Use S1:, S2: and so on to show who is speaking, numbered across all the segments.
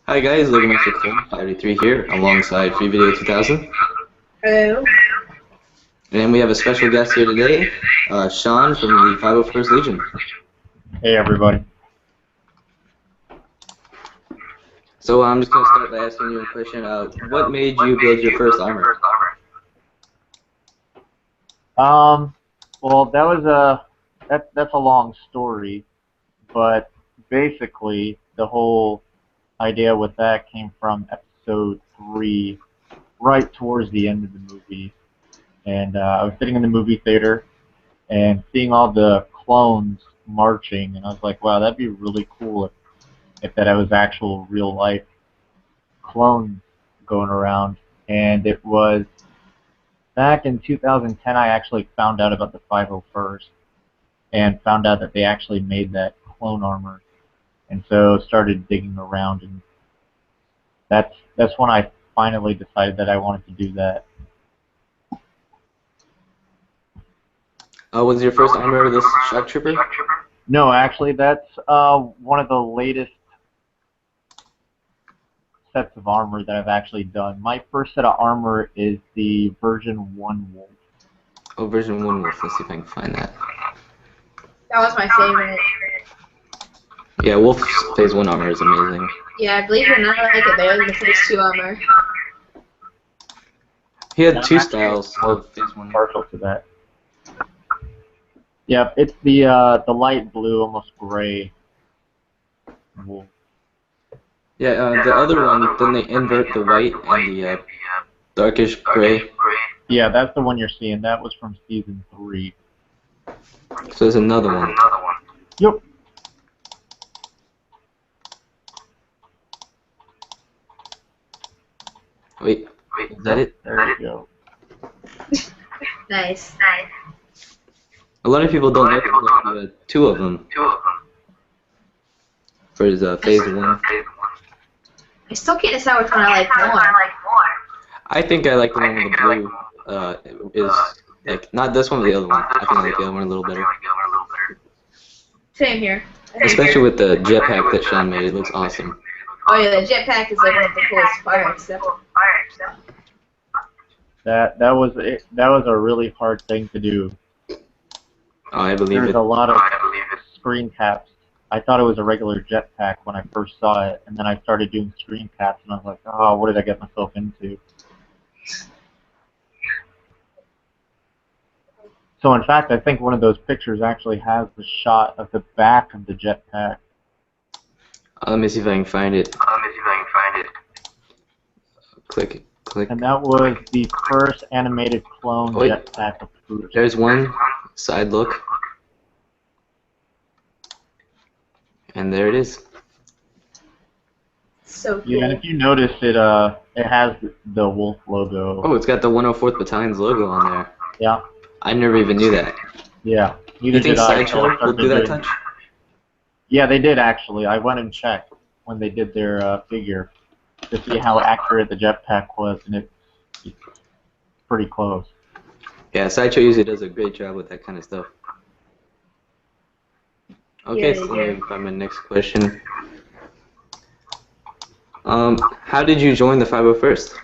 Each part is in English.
S1: Hi guys, Logan Master Film 33 here, alongside Free Video 2000.
S2: Hello.
S1: And we have a special guest here today, Shaun from the 501st Legion.
S3: Hey everybody.
S1: So I'm just going to start by asking you a question. What made you build your first armor?
S3: Well, that's a long story, but basically the whole idea with that came from episode 3, right towards the end of the movie, and I was sitting in the movie theater and seeing all the clones marching, and I was like, wow, that'd be really cool if that was actual real life clones going around, and it was. Back in 2010, I actually found out about the 501st and found out that they actually made that clone armor, and so started digging around, and that's when I finally decided that I wanted to do that.
S1: Was your first armor this Shock Trooper?
S3: No, actually, that's one of the latest sets of armor that I've actually done. My first set of armor is the version 1 Wolf.
S1: Oh, version 1 Wolf. Let's see if I can find that.
S2: That was my favorite.
S1: Yeah, Wolf's phase 1 armor is amazing.
S2: Yeah, believe it or not, I like it better than the phase 2 armor.
S1: He had two styles of phase 1.
S3: Partial to that. Yep, it's the light blue, almost gray wolf.
S1: Yeah, the other one, then they invert the white and the darkish gray.
S3: Yeah, that's the one you're seeing. That was from season 3.
S1: So there's another one.
S3: Yep.
S1: Wait, is that it?
S3: There you go.
S2: Nice.
S1: A lot of people don't know that there two of them for his phase 1.
S2: I still can't decide which one I like more.
S1: I think I like the one with the blue. Is like not this one, but the other one. I think I like the other one a little better.
S2: Same here.
S1: Especially with the jetpack that Shaun made. It looks awesome.
S2: Oh yeah, the jetpack is like one of the coolest parts.
S3: That was a really hard thing to do.
S1: Oh, I believe
S3: There's
S1: it.
S3: a lot of screen caps. I thought it was a regular jetpack when I first saw it, and then I started doing screen caps, and I was like, oh, what did I get myself into? So in fact, I think one of those pictures actually has the shot of the back of the jetpack.
S1: Let me see if I can find it. Click it. Click.
S3: And that was the first animated clone jetpack approved.
S1: There's one side look. And there it is.
S2: So cool.
S3: Yeah, and if you notice, it has the wolf logo.
S1: Oh, it's got the 104th Battalion's logo on there.
S3: Yeah.
S1: I never even knew that.
S3: Yeah.
S1: You think Sideshow will do that touch?
S3: Yeah, they did actually. I went and checked when they did their figure to see how accurate the jetpack was, and it's pretty close.
S1: Yeah, Sideshow usually does a great job with that kind of stuff. Okay,
S2: Yeah,
S1: so let me find my next question. How did you join the 501st?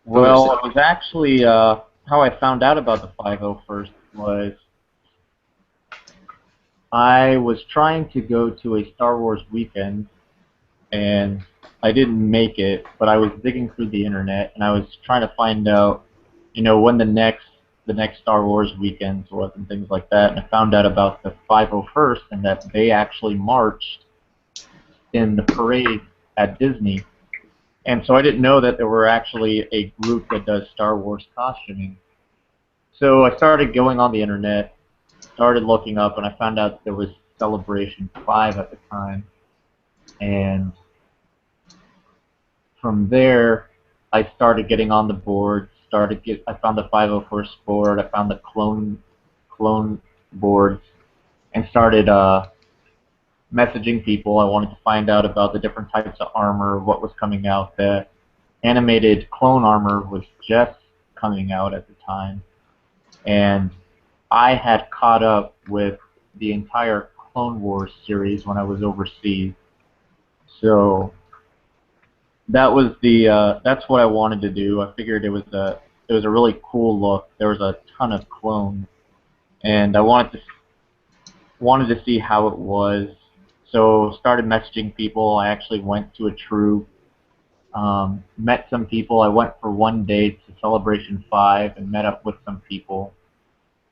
S3: Well, it was actually how I found out about the 501st was I was trying to go to a Star Wars weekend, and I didn't make it, but I was digging through the internet, and I was trying to find out, when the next Star Wars weekends was and things like that, and I found out about the 501st and that they actually marched in the parade at Disney. And so I didn't know that there were actually a group that does Star Wars costuming. So I started going on the internet, started looking up, and I found out that there was Celebration 5 at the time. And from there, I started getting on the board. I found the 501st board. I found the clone boards, and started messaging people. I wanted to find out about the different types of armor, what was coming out. The animated clone armor was just coming out at the time, and I had caught up with the entire Clone Wars series when I was overseas. So that was that's what I wanted to do. I figured it was a really cool look. There was a ton of clones, and I wanted to see how it was. So started messaging people. I actually went to a troop, met some people. I went for one day to Celebration 5 and met up with some people,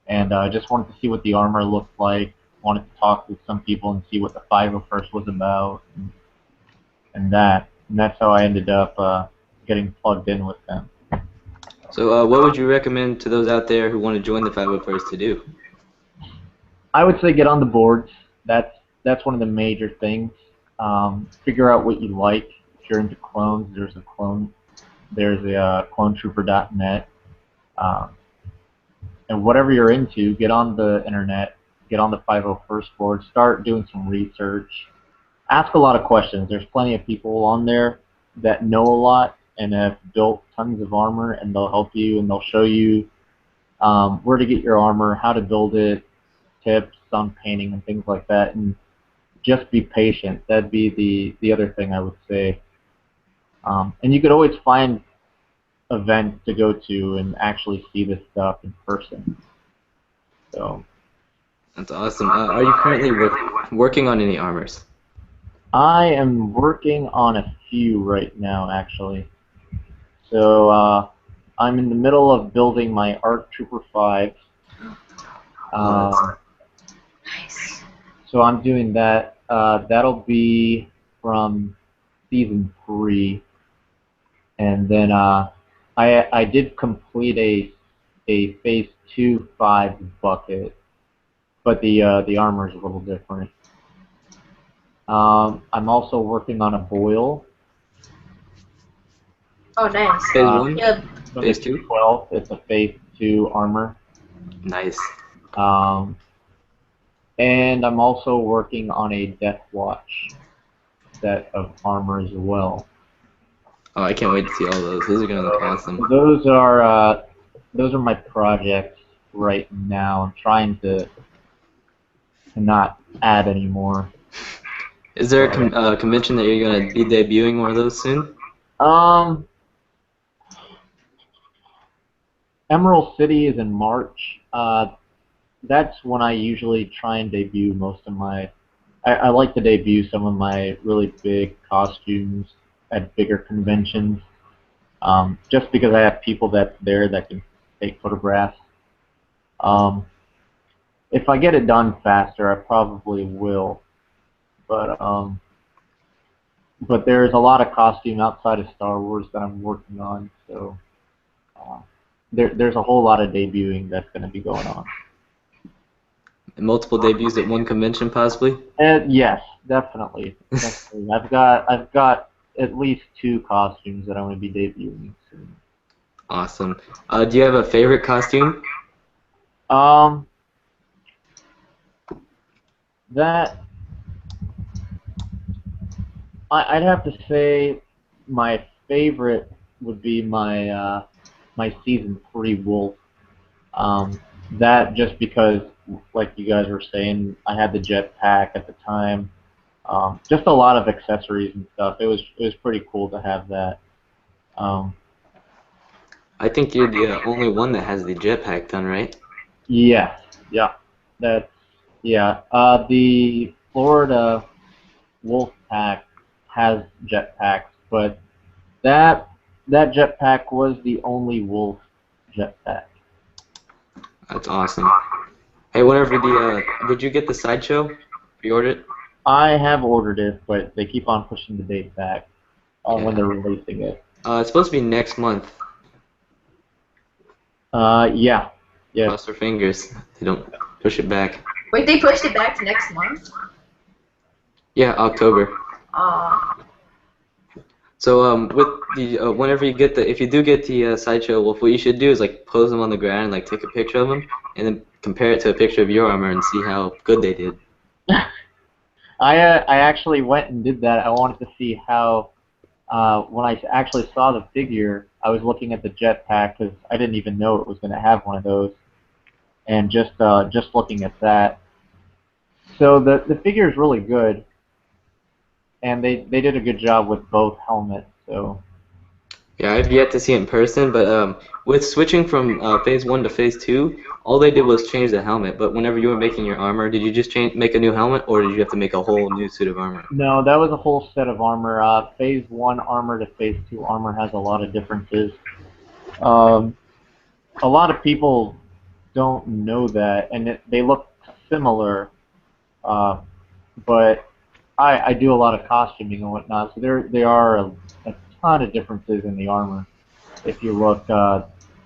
S3: and just wanted to see what the armor looked like. Wanted to talk with some people and see what the 501st was about, and that's how I ended up getting plugged in with them.
S1: So, what would you recommend to those out there who want to join the 501st to do?
S3: I would say get on the boards. That's one of the major things. Figure out what you like. If you're into clones, there's a clonetrooper.net. Um, and whatever you're into, get on the internet, get on the 501st board, start doing some research. Ask a lot of questions. There's plenty of people on there that know a lot and have built tons of armor, and they'll help you and they'll show you where to get your armor, how to build it, tips on painting and things like that. And just be patient. That'd be the other thing I would say. And you could always find events to go to and actually see this stuff in person. So
S1: That's awesome. Are you currently working on any armors?
S3: I am working on a few right now, actually. So I'm in the middle of building my ARC Trooper 5.
S2: Nice.
S3: So I'm doing that. That'll be from season 3, and then I did complete a phase 2 5 bucket, but the armor is a little different. I'm also working on a boil.
S2: Oh, nice.
S1: Phase 1?
S2: Yeah.
S1: Phase 2?
S3: 12. It's a phase 2 armor.
S1: Nice.
S3: And I'm also working on a Death Watch set of armor as well.
S1: Oh, I can't wait to see all those. Those are going to look awesome.
S3: Those are my projects right now. I'm trying to not add any more.
S1: Is there a convention that you're going to be debuting one of those soon?
S3: Emerald City is in March. That's when I usually try and debut most of my. I like to debut some of my really big costumes at bigger conventions, just because I have people that's there that can take photographs. If I get it done faster, I probably will. But there's a lot of costume outside of Star Wars that I'm working on, so there's a whole lot of debuting that's going to be going on.
S1: Multiple debuts at one convention, possibly?
S3: Yes, definitely. Definitely. I've got at least 2 costumes that I'm going to be debuting soon.
S1: Awesome. Do you have a favorite costume?
S3: That I'd have to say my favorite would be my my season 3 Wolf. That just because, like you guys were saying, I had the jetpack at the time. Just a lot of accessories and stuff. It was pretty cool to have that.
S1: I think you're the only one that has the jetpack done, right?
S3: Yes, yeah, yeah. The Florida Wolf Pack has jetpacks, but that jetpack was the only Wolf jetpack.
S1: That's awesome. Hey, whenever did you get the sideshow? Pre-ordered it?
S3: I have ordered it, but they keep on pushing the date back when they're releasing it.
S1: It's supposed to be next month.
S3: Yeah.
S1: Cross our fingers. They don't push it back.
S2: Wait, they pushed it back to next month?
S1: Yeah, October.
S2: Aw.
S1: So with the whenever you get if you do get the sideshow wolf, what you should do is like pose them on the ground and like take a picture of them, and then compare it to a picture of your armor and see how good they did.
S3: I actually went and did that. I wanted to see how when I actually saw the figure, I was looking at the jetpack because I didn't even know it was going to have one of those, and just looking at that. So the figure is really good, and they did a good job with both helmets. So
S1: Yeah, I've yet to see it in person, but with switching from phase 1 to phase 2, all they did was change the helmet. But whenever you were making your armor, did you just make a new helmet, or did you have to make a whole new suit of armor?
S3: no, that was a whole set of armor. Phase 1 armor to Phase 2 armor has a lot of differences. Um, a lot of people don't know that, and they look similar, uh, but I do a lot of costuming and whatnot, so there are a ton of differences in the armor. If you look,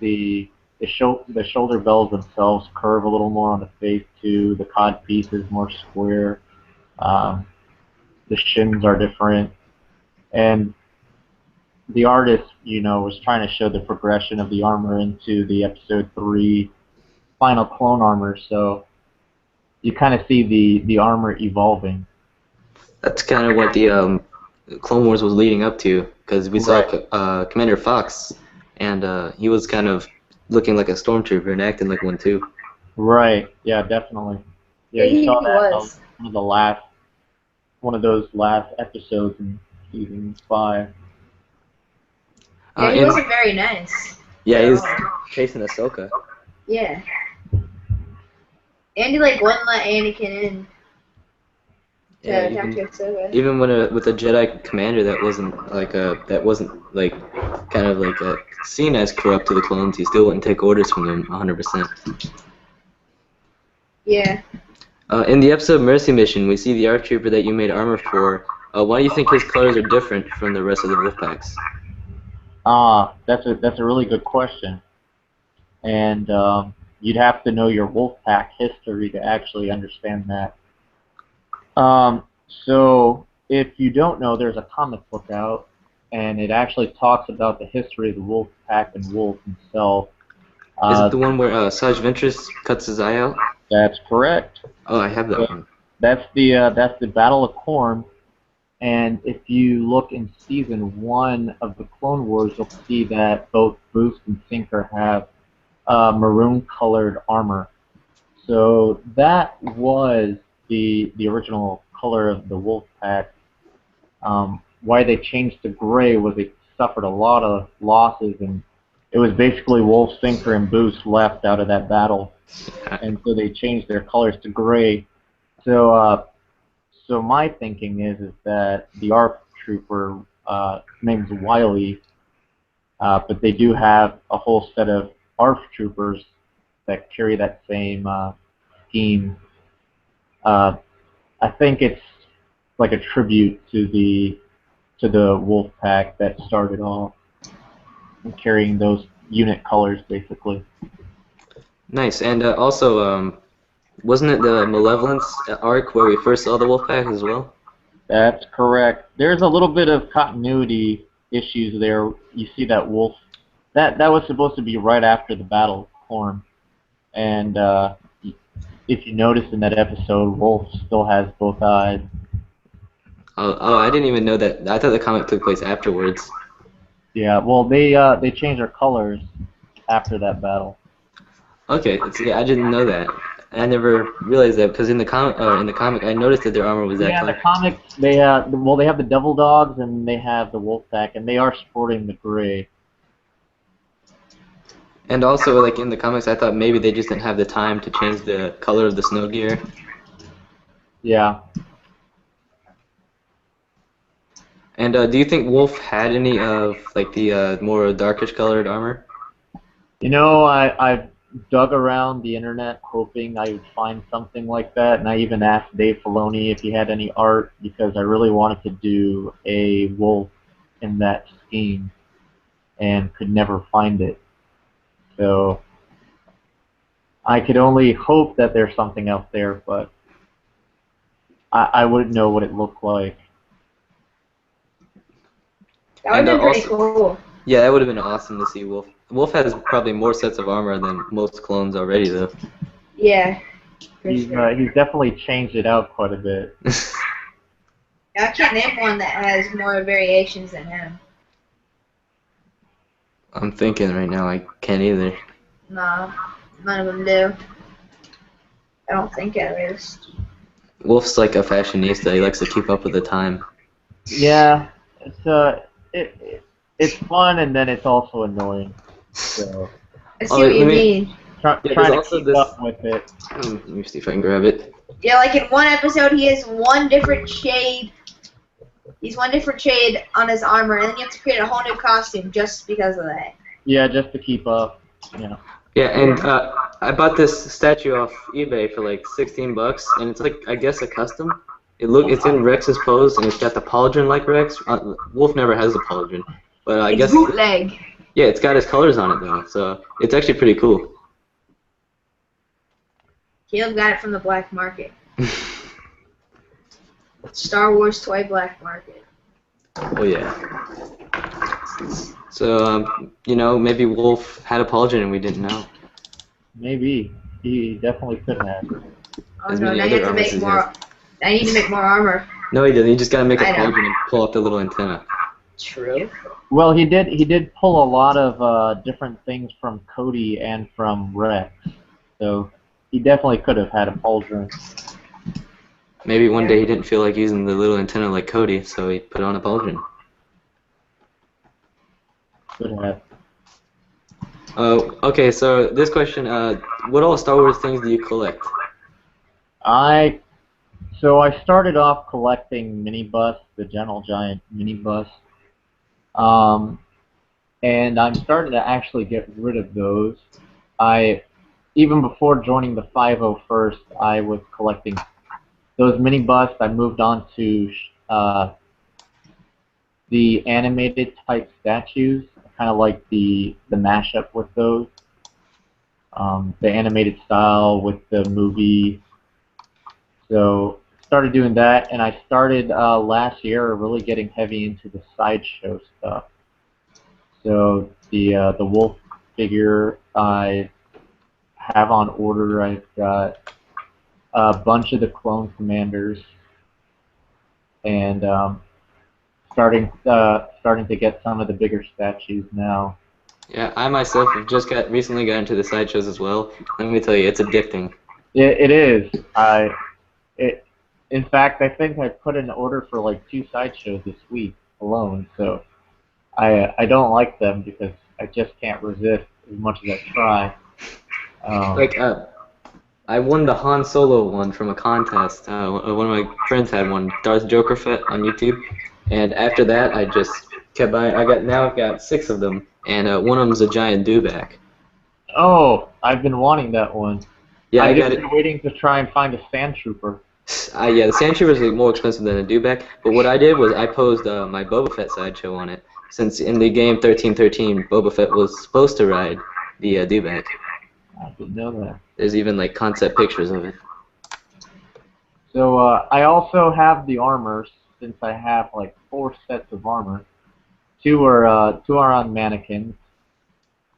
S3: the shoulder bells themselves curve a little more on the Phase 2. The cod piece is more square. Um, the shins are different, and the artist, was trying to show the progression of the armor into the Episode 3 final clone armor. So you kind of see the armor evolving.
S1: That's kind of what the Clone Wars was leading up to, because we saw
S3: Right.
S1: Commander Fox, and he was kind of looking like a stormtrooper and acting like one too.
S3: Right. Yeah, definitely. Yeah,
S2: Yeah,
S3: you saw
S2: he
S3: that in
S2: was.
S3: one of those last episodes in season 5.
S2: Yeah, he
S1: And
S2: wasn't very nice
S1: yeah,
S2: at
S1: he's
S2: all.
S1: chasing Ahsoka.
S2: Yeah. And he like wouldn't let Anakin in
S1: Yeah,
S2: to talk to Ahsoka.
S1: even when with a Jedi commander that wasn't like kind of like seen as corrupt to the clones, he still wouldn't take orders from them 100%.
S2: Yeah.
S1: In the episode Mercy Mission, we see the ARC Trooper that you made armor for. Why do you think his colors are different from the rest of the wolf packs?
S3: That's a really good question, and you'd have to know your Wolfpack history to actually understand that. So if you don't know, there's a comic book out, and it actually talks about the history of the Wolfpack and Wolf himself.
S1: Is it
S3: Uh,
S1: the one where Saj Ventress cuts his eye out?
S3: that's correct.
S1: Oh, I have that one.
S3: That's the Battle of Corm. And if you look in season 1 of the Clone Wars, you'll see that both Boost and Sinker have maroon-colored armor. So that was the original color of the Wolf Pack. Why they changed to gray was they suffered a lot of losses, and it was basically Wolf, Sinker, and Boost left out of that battle, and so they changed their colors to gray. So my thinking is that the ARC trooper name's Wiley, but they do have a whole set of ARC troopers that carry that same scheme. Uh, I think it's like a tribute to the Wolf Pack that started off carrying those unit colors, basically.
S1: Nice. And also, wasn't it the Malevolence arc where we first saw the wolf pack as well?
S3: That's correct. There's a little bit of continuity issues there. You see that wolf. That was supposed to be right after the Battle of Corn, and if you notice in that episode, Wolf still has both eyes.
S1: Oh, I didn't even know that. I thought the comic took place afterwards.
S3: Yeah, well, they changed their colors after that battle.
S1: Okay, see, I didn't know that. I never realized that because in the comic, I noticed that their armor was that
S3: Yeah, in the
S1: color.
S3: comics, they have the Devil Dogs and they have the Wolf Pack, and they are sporting the gray.
S1: And also, like in the comics, I thought maybe they just didn't have the time to change the color of the snow gear.
S3: Yeah.
S1: And do you think Wolf had any of like the more darkish colored armor?
S3: I've dug around the internet hoping I would find something like that, and I even asked Dave Filoni if he had any art because I really wanted to do a wolf in that scheme and could never find it. So I could only hope that there's something out there, but I wouldn't know what it looked like.
S2: That would
S1: And
S2: have been pretty
S1: also,
S2: cool.
S1: yeah, that would have been awesome to see Wolf. Wolf has probably more sets of armor than most clones already, though.
S2: Yeah, for
S3: He's
S2: sure.
S3: he's definitely changed it out quite a bit.
S2: I can't name one that has more variations than him.
S1: I'm thinking right now, I can't either.
S2: No, none of them do. I don't think at least.
S1: Wolf's like a fashionista. He likes to keep up with the time.
S3: Yeah, it's it's fun, and then it's also annoying. So
S2: I
S1: Oh,
S2: see what you
S1: let me.
S2: mean.
S1: Yeah, there's
S3: trying to
S1: also
S3: keep
S1: this.
S3: up with it.
S1: Let me see if I can grab it.
S2: Yeah, like in one episode, he has one different shade. He's one different shade on his armor, and then you have to create a whole new costume just because of that.
S3: Yeah, just to keep up. Yeah.
S1: Yeah, and I bought this statue off eBay for like 16 bucks, and it's like I guess a custom. It's in Rex's pose, and it's got the pauldron like Rex. Wolf never has the pauldron, but I
S2: It's
S1: guess
S2: bootleg.
S1: yeah, it's got his colors on it though, so it's actually pretty cool.
S2: Caleb got it from the black market. Star Wars toy black market.
S1: Oh yeah. So you know, maybe Wolf had a pauldron and we didn't know.
S3: Maybe he definitely could have.
S2: Oh
S1: As
S2: no,
S1: many
S2: now you
S1: other
S2: have to
S1: armors
S2: make
S1: as he
S2: more.
S1: has.
S2: I need to make more armor.
S1: No, he didn't. You just gotta make a
S2: I know.
S1: pauldron and pull out the little antenna.
S2: True.
S3: Well, he did pull a lot of different things from Cody and from Rex, so he definitely could have had a pauldron.
S1: Maybe one day he didn't feel like using the little antenna like Cody, so he put on a pauldron.
S3: Could have.
S1: Okay, so this question, what all Star Wars things do you collect?
S3: So I started off collecting minibus, the Gentle Giant minibus, and I'm starting to actually get rid of those. Even before joining the 501st, I was collecting those minibus. I moved on to the animated type statues, kind of like the mashup with those, the animated style with the movie. So started doing that, and I started last year really getting heavy into the sideshow stuff. So the wolf figure I have on order. I've got a bunch of the clone commanders, and starting to get some of the bigger statues now.
S1: Yeah, I myself have just recently got into the sideshows as well. Let me tell you, it's addicting.
S3: It is. In fact, I think I put an order for like 2 sideshows this week alone. So I don't like them because I just can't resist as much as I try.
S1: Like, I won the Han Solo one from a contest. One of my friends had one, Darth Joker Fett on YouTube, and after that, I just kept buying. I've got 6 of them, and one of them's a giant dewback.
S3: Oh, I've been wanting that one.
S1: Yeah, I
S3: I've
S1: got
S3: just
S1: it.
S3: been waiting to try and find a Sand Trooper.
S1: Yeah, the Sand Trooper's like more expensive than a dewback, but what I did was I posed my Boba Fett sideshow on it, since in the game 1313, Boba Fett was supposed to ride the dewback.
S3: I didn't know that.
S1: There's even like concept pictures of it.
S3: So I also have the armor, since I have like 4 sets of armor. 2 are on mannequins,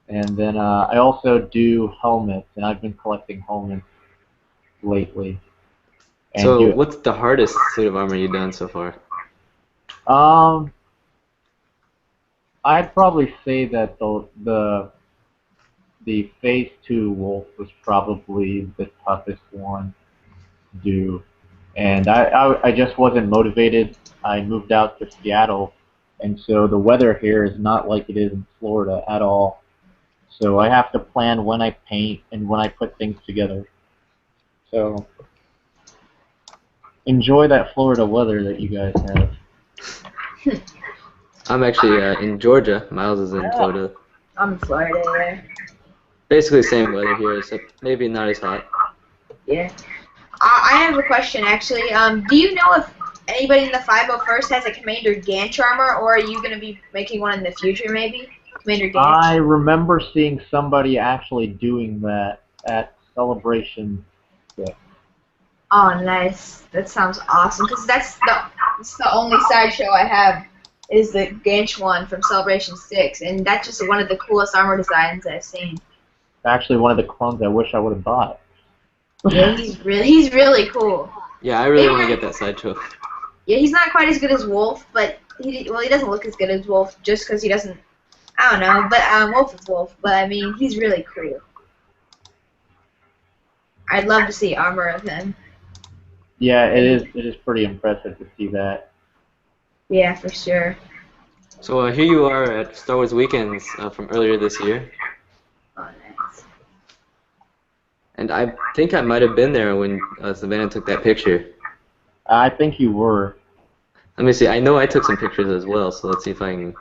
S3: and then I also do helmets, and I've been collecting helmets lately. And
S1: So, what's the hardest suit of armor you've done so far?
S3: I'd probably say that the Phase 2 Wolf was probably the toughest one to do. And I just wasn't motivated. I moved out to Seattle, and so the weather here is not like it is in Florida at all. So I have to plan when I paint and when I put things together. So enjoy that Florida weather that you guys have.
S1: I'm actually in Georgia. Miles is in Florida.
S2: I'm in Florida, yeah.
S1: Basically the same weather here, except maybe not as hot.
S2: Yeah. I have a question, actually. Do you know if anybody in the 501st has a Commander Ganch armor, or are you going to be making one in the future, maybe? Commander Ganch?
S3: I remember seeing somebody actually doing that at Celebration 6.
S2: Oh, nice. That sounds awesome, because that's the only sideshow I have is the Ganch one from Celebration 6, and that's just one of the coolest armor designs I've seen.
S3: Actually, one of the clones I wish I would have bought.
S2: Yeah, he's really cool.
S1: Yeah, I really want to get that sideshow.
S2: Yeah, he's not quite as good as Wolf, but he doesn't look as good as Wolf just because he doesn't. I don't know, but Wolf is Wolf. But I mean, he's really cool. I'd love to see armor of him.
S3: Yeah, it is pretty impressive to see that.
S2: Yeah, for sure.
S1: So here you are at Star Wars Weekends from earlier this year,
S2: Oh, nice.
S1: and I think I might have been there when Savannah took that picture.
S3: I think you were.
S1: Let me see. I know I took some pictures as well, so let's see if I can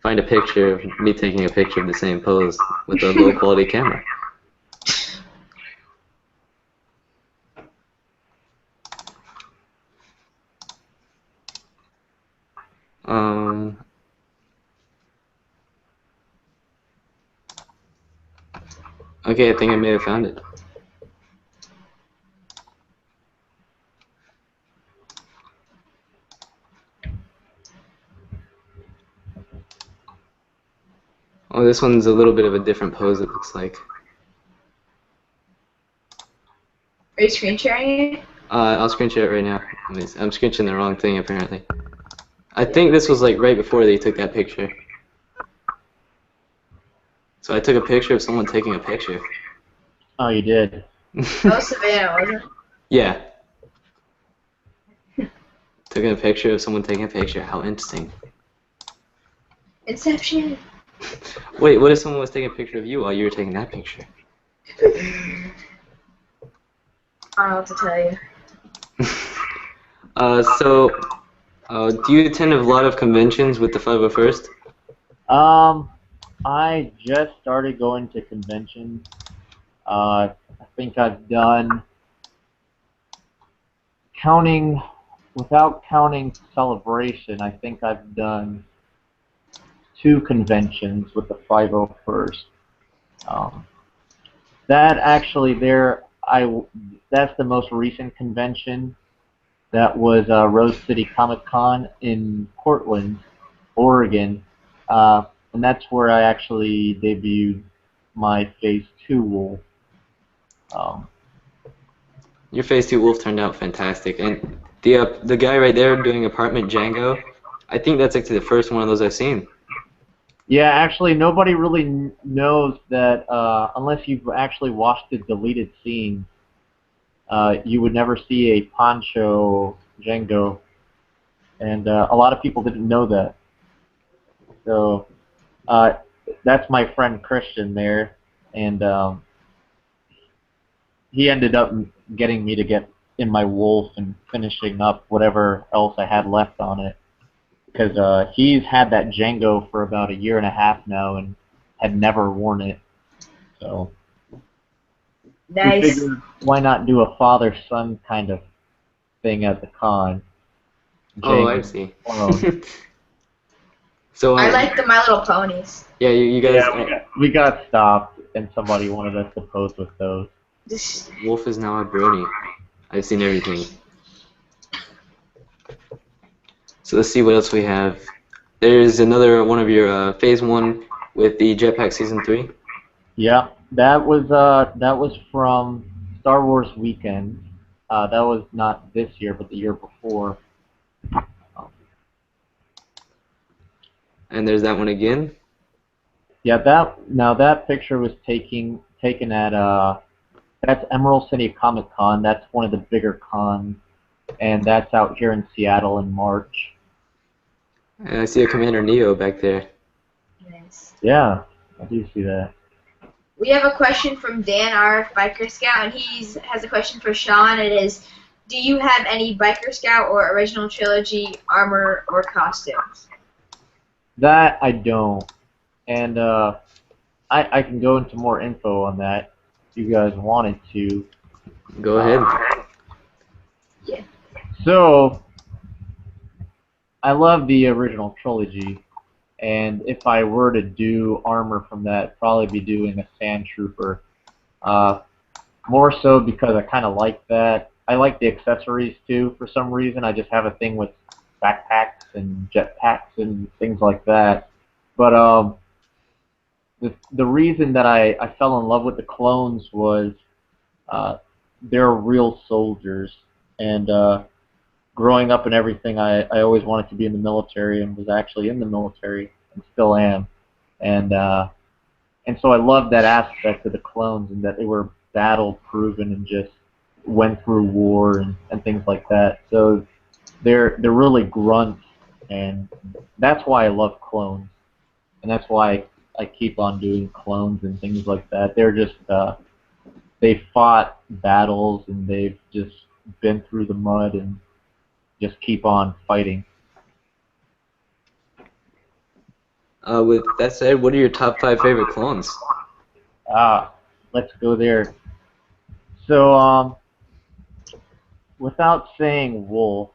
S1: find a picture of me taking a picture of the same pose with a low quality camera. Um, okay, I think I may have found it. Oh, this one's a little bit of a different pose, it looks like.
S2: Are you screen sharing it?
S1: I'll screen share it right now. I'm screen sharing the wrong thing, apparently. I think this was like right before they took that picture. So I took a picture of someone taking a picture.
S3: Oh, you did.
S2: That was Savannah, wasn't it?
S1: Yeah. Took a picture of someone taking a picture. How interesting.
S2: Inception.
S1: Wait, what if someone was taking a picture of you while you were taking that picture?
S2: I don't know what to tell you.
S1: Do you attend a lot of conventions with the 501st?
S3: I just started going to conventions. I think I've done, without counting Celebration, I think I've done 2 conventions with the 501st. That actually that's the most recent convention. That was Rose City Comic Con in Portland, Oregon, and that's where I actually debuted my Phase 2 Wolf.
S1: Your Phase 2 Wolf turned out fantastic, and the guy right there doing Apartment Django, I think that's actually the first one of those I've seen.
S3: Yeah, actually, nobody really knows that unless you've actually watched the deleted scenes, you would never see a Poncho Django, and a lot of people didn't know that. So that's my friend Christian there, and he ended up getting me to get in my Wolf and finishing up whatever else I had left on it. Because he's had that Django for about 1.5 years now and had never worn it. So we
S2: Nice.
S3: figured, why not do a father-son kind of thing at the con?
S1: Oh, I
S3: Django
S1: see.
S3: alone.
S1: So,
S2: I like the My Little Ponies.
S1: yeah, you guys,
S3: Yeah, we got stopped, and somebody wanted us to pose with those.
S1: Wolf is now a brony. I've seen everything. So let's see what else we have. There's another one of your Phase 1 with the Jetpack Season 3.
S3: Yeah, that was from Star Wars Weekend. That was not this year, but the year before.
S1: And there's that one again.
S3: Yeah, that picture was taken at that's Emerald City Comic Con. That's one of the bigger cons, and that's out here in Seattle in March.
S1: And I see a Commander Neo back there.
S2: Nice.
S3: Yeah, I do see that.
S2: We have a question from Dan R. Biker Scout, and he has a question for Shaun. It is, do you have any Biker Scout or original trilogy armor or costumes?
S3: That I don't, and I can go into more info on that if you guys wanted to.
S1: Go ahead.
S2: Yeah.
S3: So, I love the original trilogy, and if I were to do armor from that, I'd probably be doing a Sand Trooper. More so because I kind of like that. I like the accessories too for some reason. I just have a thing with backpacks and jetpacks and things like that. But the reason that I fell in love with the clones was they're real soldiers, and growing up and everything, I always wanted to be in the military and was actually in the military and still am. And so I love that aspect of the clones and that they were battle proven and just went through war and things like that. So they're really grunts and that's why I love clones, and that's why I keep on doing clones and things like that. They're just they fought battles and they've just been through the mud and just keep on fighting.
S1: With that said, what are your top 5 favorite clones?
S3: Let's go there. So, without saying Wolf,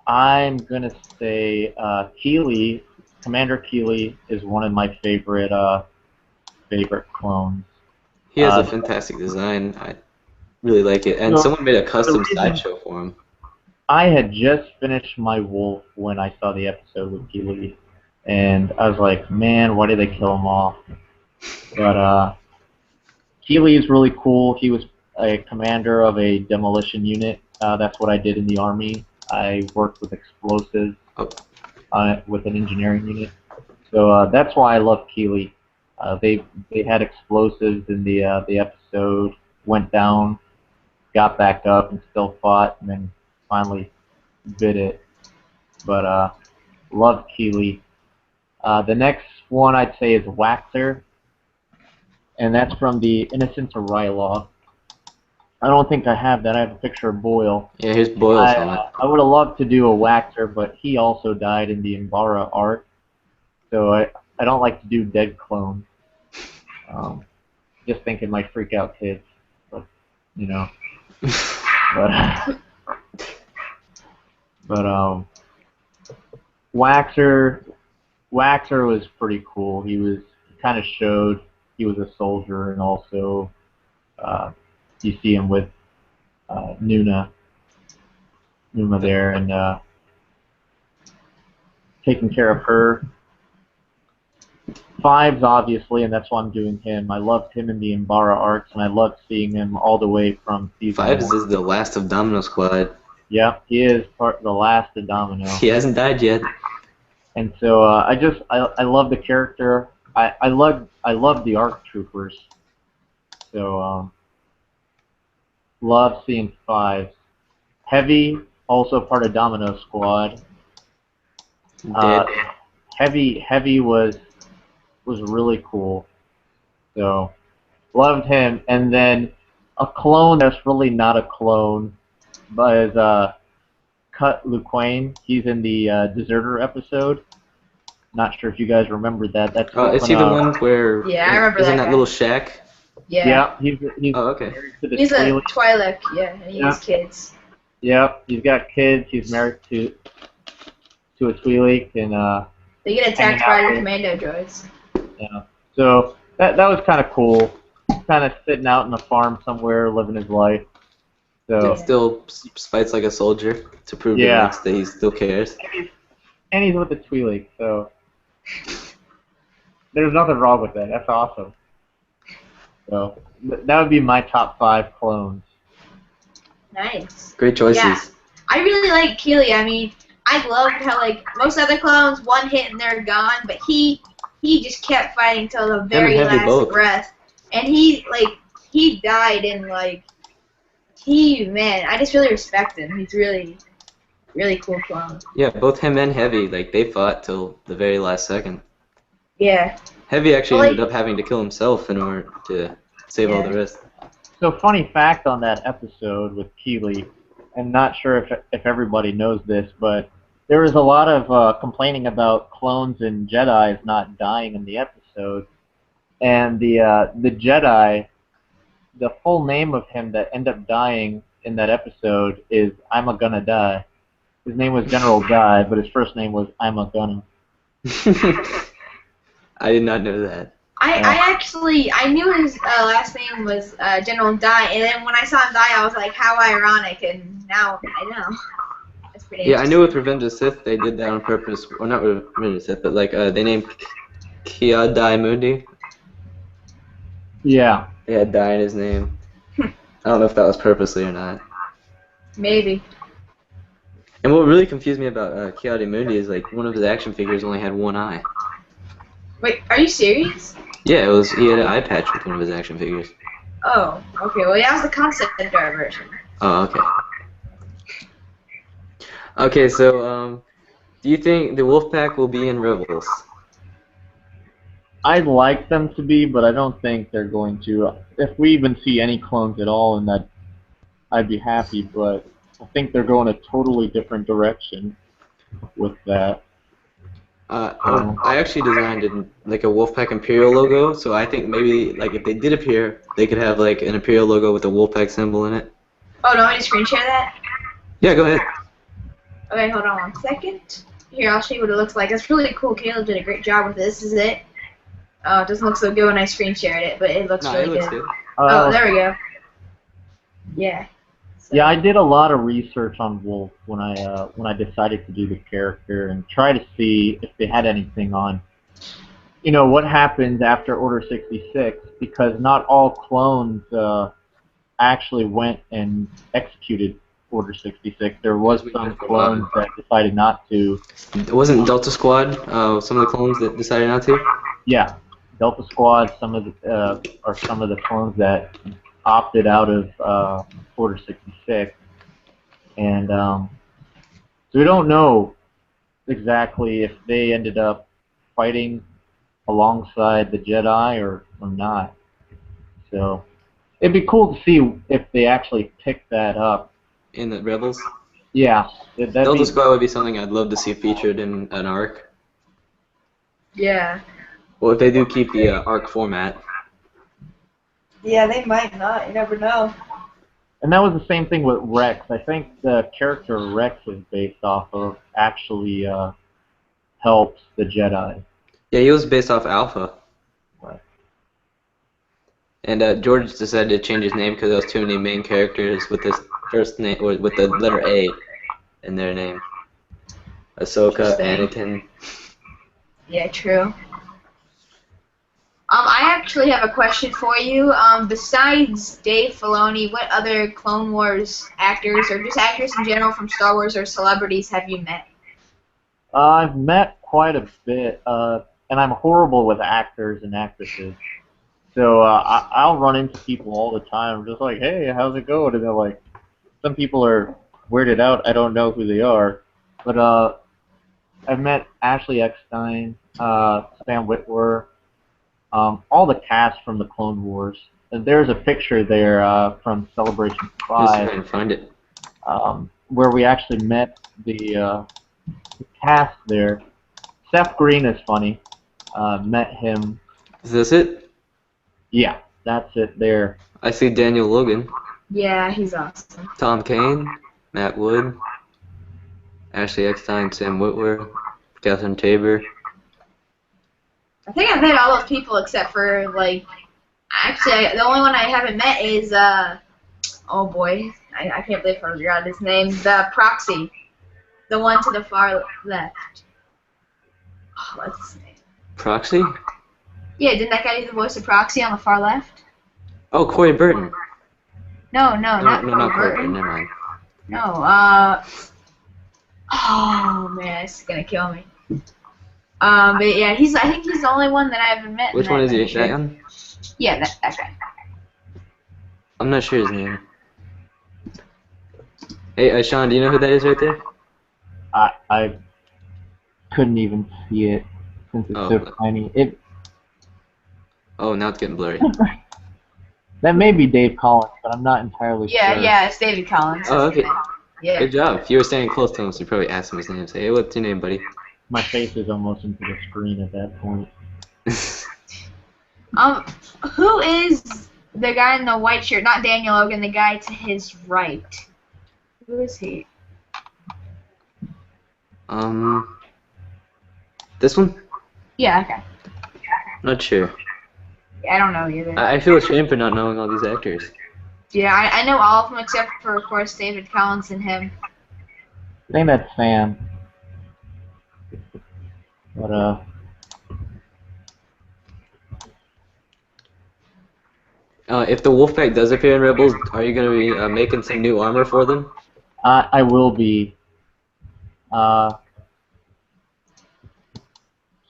S3: I'm gonna say Keeley. Commander Keeley is one of my favorite clones.
S1: He has a fantastic design. I really like it, and
S3: So
S1: someone made a
S3: the
S1: custom
S3: reason
S1: sideshow for him.
S3: I had just finished my Wolf when I saw the episode with Keeley, and I was like, man, why did they kill him off? But Keeley is really cool. He was a commander of a demolition unit. That's what I did in the Army. I worked with explosives
S1: Oh,
S3: with an engineering unit. So that's why I love Keeley. They had explosives in the episode, went down, got back up, and still fought, and then finally bit it. But love Keeley. The next one I'd say is Waxer, and that's from the Innocence of Rylaw. I don't think I have that. I have a picture of Boyle.
S1: yeah, here's Boyle's helmet.
S3: I would have loved to do a Waxer, but he also died in the Imbara arc. So I don't like to do dead clones. Just thinking might freak out kids, but you know. But Waxer was pretty cool. He kind of showed he was a soldier, and also you see him with Numa there, and taking care of her. Fives, obviously, and that's why I'm doing him. I loved him in the Imbara arcs, and I loved seeing him all the way from season
S1: 5
S3: 1.
S1: is the last of Domino Squad.
S3: Yeah, he is the last of Domino.
S1: He hasn't died yet.
S3: And so I love the character. I love the ARC troopers. So love seeing Fives. Heavy, also part of Domino Squad.
S1: Dead.
S3: Heavy was really cool. So loved him. And then a clone that's really not a clone, but is Cut Luquain. He's in the Deserter episode. Not sure if you guys remember that. That's
S1: Is he the one where
S2: Yeah, I remember
S1: he's in
S2: that
S1: that
S2: guy.
S1: little shack?
S2: Yeah.
S3: he's
S1: Oh, okay.
S3: married to the
S2: He's a
S3: Twi'lek.
S2: Twi'lek, yeah, and he has kids.
S3: Yep, he's got kids. He's married to a Twi'lek, and
S2: They get attacked by the commando droids.
S3: yeah. So that was kind of cool. Kind of sitting out in a farm somewhere, living his life. So
S1: He still fights like a soldier to prove
S3: Yeah.
S1: that he still cares.
S3: and he's with the Twi'lek, so there's nothing wrong with that. That's awesome. So that would be my top 5 clones.
S2: Nice.
S1: Great choices.
S2: Yeah. I really like Keeley. I mean, I loved how, like, most other clones, one hit and they're gone, but he just kept fighting till the very
S1: Heavy
S2: last
S1: both.
S2: breath. And he died in, like, man, I just really respect him. He's really, really cool clone.
S1: Yeah, both him and Heavy, like, they fought till the very last second.
S2: Yeah.
S1: Heavy actually
S2: Well,
S1: ended up having to kill himself in order to save all the rest.
S3: So funny fact on that episode with Keeley, and not sure if everybody knows this, but there was a lot of complaining about clones and Jedis not dying in the episode, and the Jedi, the full name of him that ended up dying in that episode is I'm a Gonna Die. His name was General Die, but his first name was I'm a Gonna.
S1: I did not know that.
S2: I knew his last name was General Die, and then when I saw him die, I was like, how ironic, and now I know. That's pretty
S1: Yeah, I
S2: interesting.
S1: knew with Revenge of the Sith they did that on purpose. Or not Revenge of the Sith, but like they named Ki-Adi Mundi.
S3: Yeah.
S1: They had Die in his name. I don't know if that was purposely or not.
S2: Maybe.
S1: And what really confused me about Ki-Adi Mundi is like one of his action figures only had one eye.
S2: Wait, are you serious?
S1: Yeah, he had an eye patch with one of his action figures.
S2: Oh, okay. Well, that was the concept art version.
S1: Oh, okay. Okay, so do Do you think the Wolfpack will be in Rebels?
S3: I'd like them to be, but I don't think they're going to. If we even see any clones at all, in that, I'd be happy. But I think they're going a totally different direction with that.
S1: I actually designed like a Wolfpack Imperial logo, so I think maybe like if they did appear, they could have like an Imperial logo with a Wolfpack symbol in it.
S2: Oh, do you want me to screen share that?
S1: Yeah, go ahead.
S2: Okay, hold on 1 second. Here, I'll show you what it looks like. It's really cool. Caleb did a great job with this. This is it. Oh, it doesn't look so good when I screen shared it, but it looks
S1: No,
S2: really
S1: it looks
S2: good.
S1: good.
S2: Oh, there we go. Yeah. So,
S3: Yeah, I did a lot of research on Wolf when I decided to do the character and try to see if they had anything on, what happened after Order 66, because not all clones actually went and executed Order 66. There was
S1: As we
S3: some
S1: did for a while.
S3: clones that decided not to.
S1: It wasn't Delta Squad, some of the clones that decided not to?
S3: Yeah, Delta Squad, some of the are some of the clones that opted out of Order 66, and so we don't know exactly if they ended up fighting alongside the Jedi or not. So it'd be cool to see if they actually pick that up.
S1: In the Rebels?
S3: Yeah, that'd
S1: Delta
S3: be.
S1: Squad would be something I'd love to see featured in an arc.
S2: yeah.
S1: Well, if they do keep the arc format.
S2: Yeah, they might not. You never know.
S3: And that was the same thing with Rex. I think the character Rex is based off of actually helps the Jedi.
S1: Yeah, he was based off Alpha.
S3: Right.
S1: And George decided to change his name because there was too many main characters with his first name, or with the letter A in their name. Ahsoka,
S2: Interesting.
S1: Anakin.
S2: Yeah, true. I actually have a question for you. Besides Dave Filoni, what other Clone Wars actors, or just actors in general from Star Wars, or celebrities have you met?
S3: I've met quite a bit, and I'm horrible with actors and actresses. So I'll run into people all the time, just like, hey, how's it going? And they're like, some people are weirded out. I don't know who they are. But I've met Ashley Eckstein, Sam Witwer, all the cast from the Clone Wars. And there's a picture there from Celebration
S1: Just trying
S3: 5
S1: to find it.
S3: where we actually met the cast there. Seth Green is funny. Met him.
S1: Is this it?
S3: Yeah, that's it there.
S1: I see Daniel Logan,
S2: Yeah, he's awesome.
S1: Tom Kane, Matt Wood, Ashley Eckstein, Sam Witwer, Catherine Tabor.
S2: I think I've met all those people except for, like, actually, the only one I haven't met is, oh boy, I can't believe I forgot his name, the Proxy. The one to the far left. Oh, what's his name?
S1: Proxy?
S2: Yeah, didn't that guy do the voice of Proxy on the far left?
S1: Oh, Corey Burton.
S2: No,
S1: No,
S2: not
S1: not Corey
S2: Burton.
S1: Burton, never mind.
S2: No, oh man, it's gonna kill me. But yeah, I think he's the only one that I haven't met.
S1: Which
S2: in
S1: one is he?
S2: picture.
S1: That one?
S2: Yeah, that guy.
S1: I'm not sure his name. Hey, Shaun, do you know who that is right there?
S3: I couldn't even see it since it's so tiny.
S1: Oh, now it's getting blurry.
S3: That may be Dave Collins, but I'm not entirely sure.
S2: Yeah, it's David Collins.
S1: Oh,
S2: that's his
S1: okay.
S2: name. Yeah.
S1: Good job. If you were standing close to him, so you probably asked him his name. Say, hey, what's your name, buddy?
S3: My face is almost into the screen at that point.
S2: Who is the guy in the white shirt? Not Daniel Logan, the guy to his right. Who is he?
S1: This one?
S2: Yeah, okay.
S1: Not sure.
S2: Yeah, I don't know either.
S1: I feel ashamed for not knowing all these actors.
S2: Yeah, I know all of them except for, of course, David Collins and him.
S3: I think that's Sam. But
S1: If the Wolfpack does appear in Rebels, are you going to be making some new armor for them?
S3: I will be.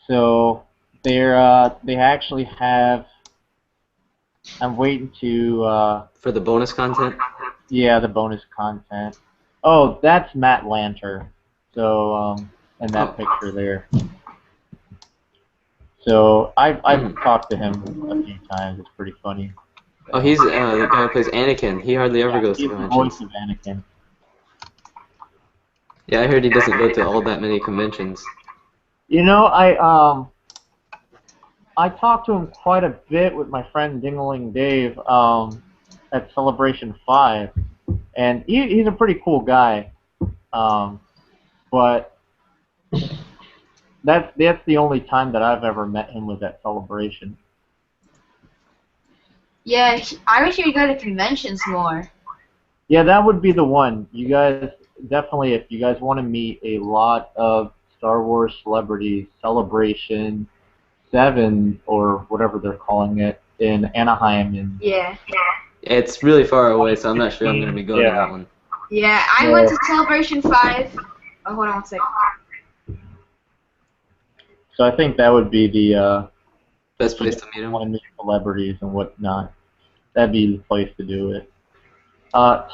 S3: So they actually have. I'm waiting to.
S1: For the bonus content?
S3: Yeah, the bonus content. Oh, that's Matt Lanter. So in that
S1: Oh.
S3: picture there. So I've
S1: Hmm.
S3: talked to him a few times. It's pretty funny.
S1: Oh,
S3: So,
S1: he's the guy who plays Anakin. He hardly ever
S3: yeah,
S1: goes to
S3: he's the voice
S1: conventions.
S3: of Anakin.
S1: Yeah, I heard he doesn't go to all that many conventions.
S3: You know, I talked to him quite a bit with my friend Dingling Dave at Celebration 5, and he's a pretty cool guy. Um, but that's the only time that I've ever met him was at Celebration.
S2: Yeah, I wish you'd go to conventions more.
S3: Yeah, that would be the one. You guys definitely, if you guys want to meet a lot of Star Wars celebrities, Celebration 7 or whatever they're calling it in Anaheim in
S2: Yeah.
S1: It's really far away, so I'm not sure I'm going to be going to
S3: yeah.
S1: that one.
S2: Yeah, I went
S3: So,
S2: to Celebration 5. Oh, hold on one second.
S3: so I think that would be the
S1: Best
S3: if you
S1: place
S3: guys
S1: to meet him.
S3: want to meet celebrities and whatnot, that'd be the place to do it.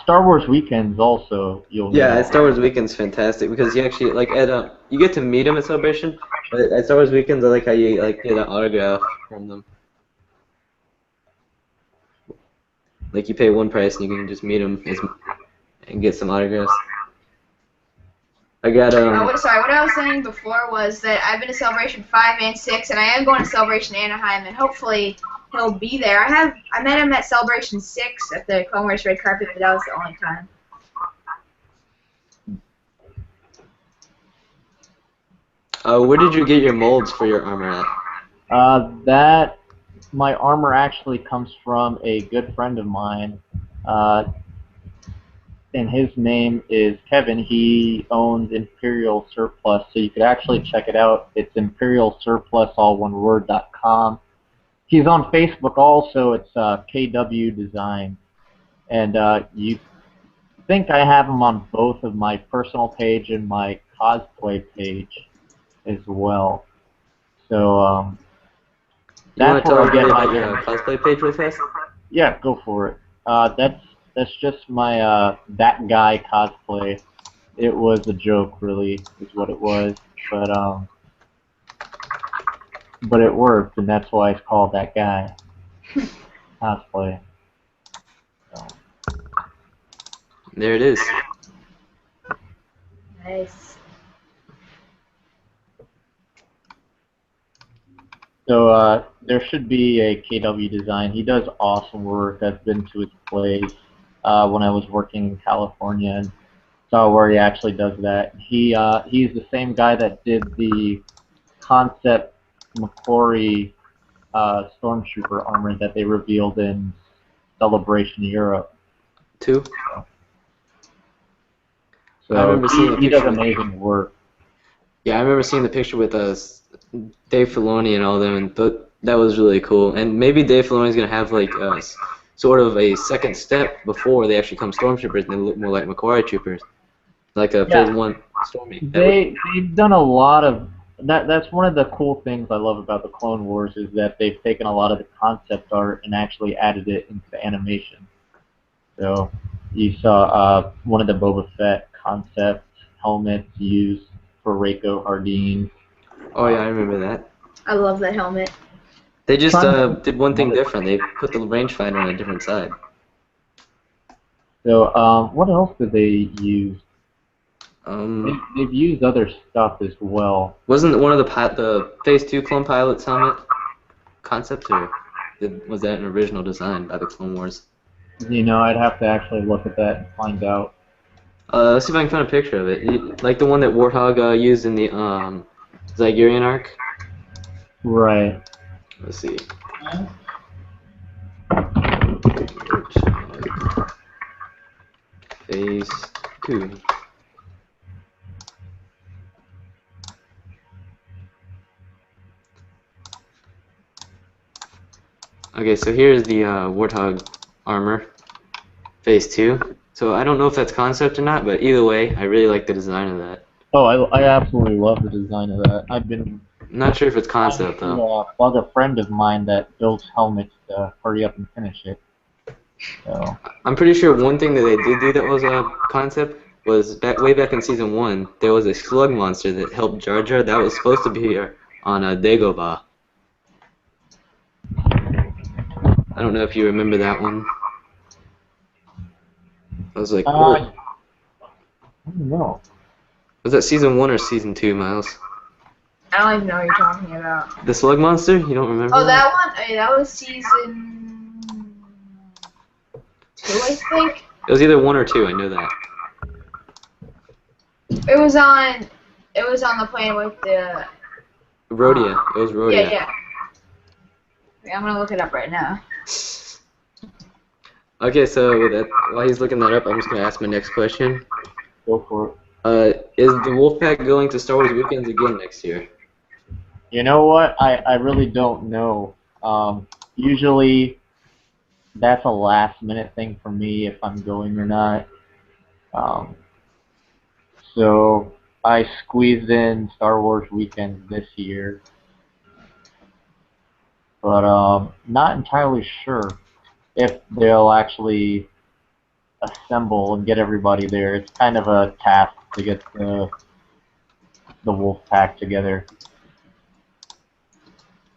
S3: Star Wars weekends also you'll meet
S1: Yeah,
S3: all.
S1: at Star Wars Weekend's fantastic because you actually like at you get to meet him at Celebration, but at Star Wars Weekends I like how you like get an autograph from them. Like you pay one price and you can just meet them and get some autographs. I got
S2: Sorry, what I was saying before was that I've been to Celebration 5 and 6, and I am going to Celebration Anaheim, and hopefully he'll be there. I met him at Celebration 6 at the Clone Wars red carpet, but that was the only time.
S1: where did you get your molds for your armor at?
S3: That my armor actually comes from a good friend of mine, uh, and his name is Kevin. He owns Imperial Surplus, so you could actually check it out. It's Imperial Surplus, all one word.com. He's on Facebook also. It's KW Design, and you think I have him on both of my personal page and my cosplay page as well. So
S1: You want
S3: that's
S1: to tell
S3: where I get
S1: everybody
S3: my
S1: about your cosplay page real fast?
S3: yeah, go for it. That's just my that guy cosplay. It was a joke, really, is what it was. But it worked, and that's why it's called that guy cosplay. So,
S1: There it is.
S2: Nice.
S3: so there should be a KW Design. He does awesome work. I've been to his place when I was working in California and saw where he actually does that. He's the same guy that did the concept McCory Stormtrooper armor that they revealed in Celebration Europe.
S1: Two. I
S3: So
S1: remember seeing a
S3: he does
S1: picture with.
S3: amazing work.
S1: Yeah, I remember seeing the picture with Dave Filoni and all them, and that was really cool. And maybe Dave Filoni's gonna have like sort of a second step before they actually come stormtroopers, and they look more like Macquarie troopers, like a Phase
S3: Yeah,
S1: 1 Stormy. That would.
S3: they've done a lot of that. That's one of the cool things I love about the Clone Wars is that they've taken a lot of the concept art and actually added it into the animation. So you saw one of the Boba Fett concept helmets used for Reiko Hardeen.
S1: Oh yeah, I remember that.
S2: I love that helmet.
S1: They just
S3: Trying to think
S1: did
S3: of
S1: one thing
S3: another
S1: different. They put the rangefinder on a different side.
S3: So, what else did they use?
S1: Um,
S3: They've used other stuff as well.
S1: wasn't one of the Phase 2 clone pilots helmet concept, or was that an original design by the Clone Wars?
S3: You know, I'd have to actually look at that and find out.
S1: Let's see if I can find a picture of it. Like the one that Warthog used in the Zygerian arc.
S3: Right.
S1: Let's see. Warthog Phase 2. Okay, so here's the Warthog armor, Phase 2. So I don't know if that's concept or not, but either way, I really like the design of that.
S3: Oh, I absolutely love the design of that. I've been
S1: I'm not sure if it's
S3: trying
S1: concept
S3: to
S1: though.
S3: bug a friend of mine that builds helmets to hurry up and finish it. So,
S1: I'm pretty sure one thing that they did do that was a concept was way back in season 1. There was a slug monster that helped Jar Jar. That was supposed to be here on Dagobah. I don't know if you remember that one. I was like, what?
S3: I don't know.
S1: Was that season 1 or season 2, Miles?
S2: I don't even know what you're talking about.
S1: The slug monster? You don't remember?
S2: Oh, that one? That was season 2, I think.
S1: It was either 1 or 2. I know that.
S2: It was on the plane with the.
S1: Rhodia. It was Rhodia.
S2: Yeah. Wait, I'm gonna look it up right now.
S1: Okay, so with that, while he's looking that up, I'm just gonna ask my next question.
S3: Go for it.
S1: Is the Wolfpack going to Star Wars weekends again next year?
S3: You know what? I really don't know. Usually, that's a last-minute thing for me if I'm going or not. So I squeezed in Star Wars weekends this year, but not entirely sure if they'll actually assemble and get everybody there. It's kind of a task to get the wolf pack together.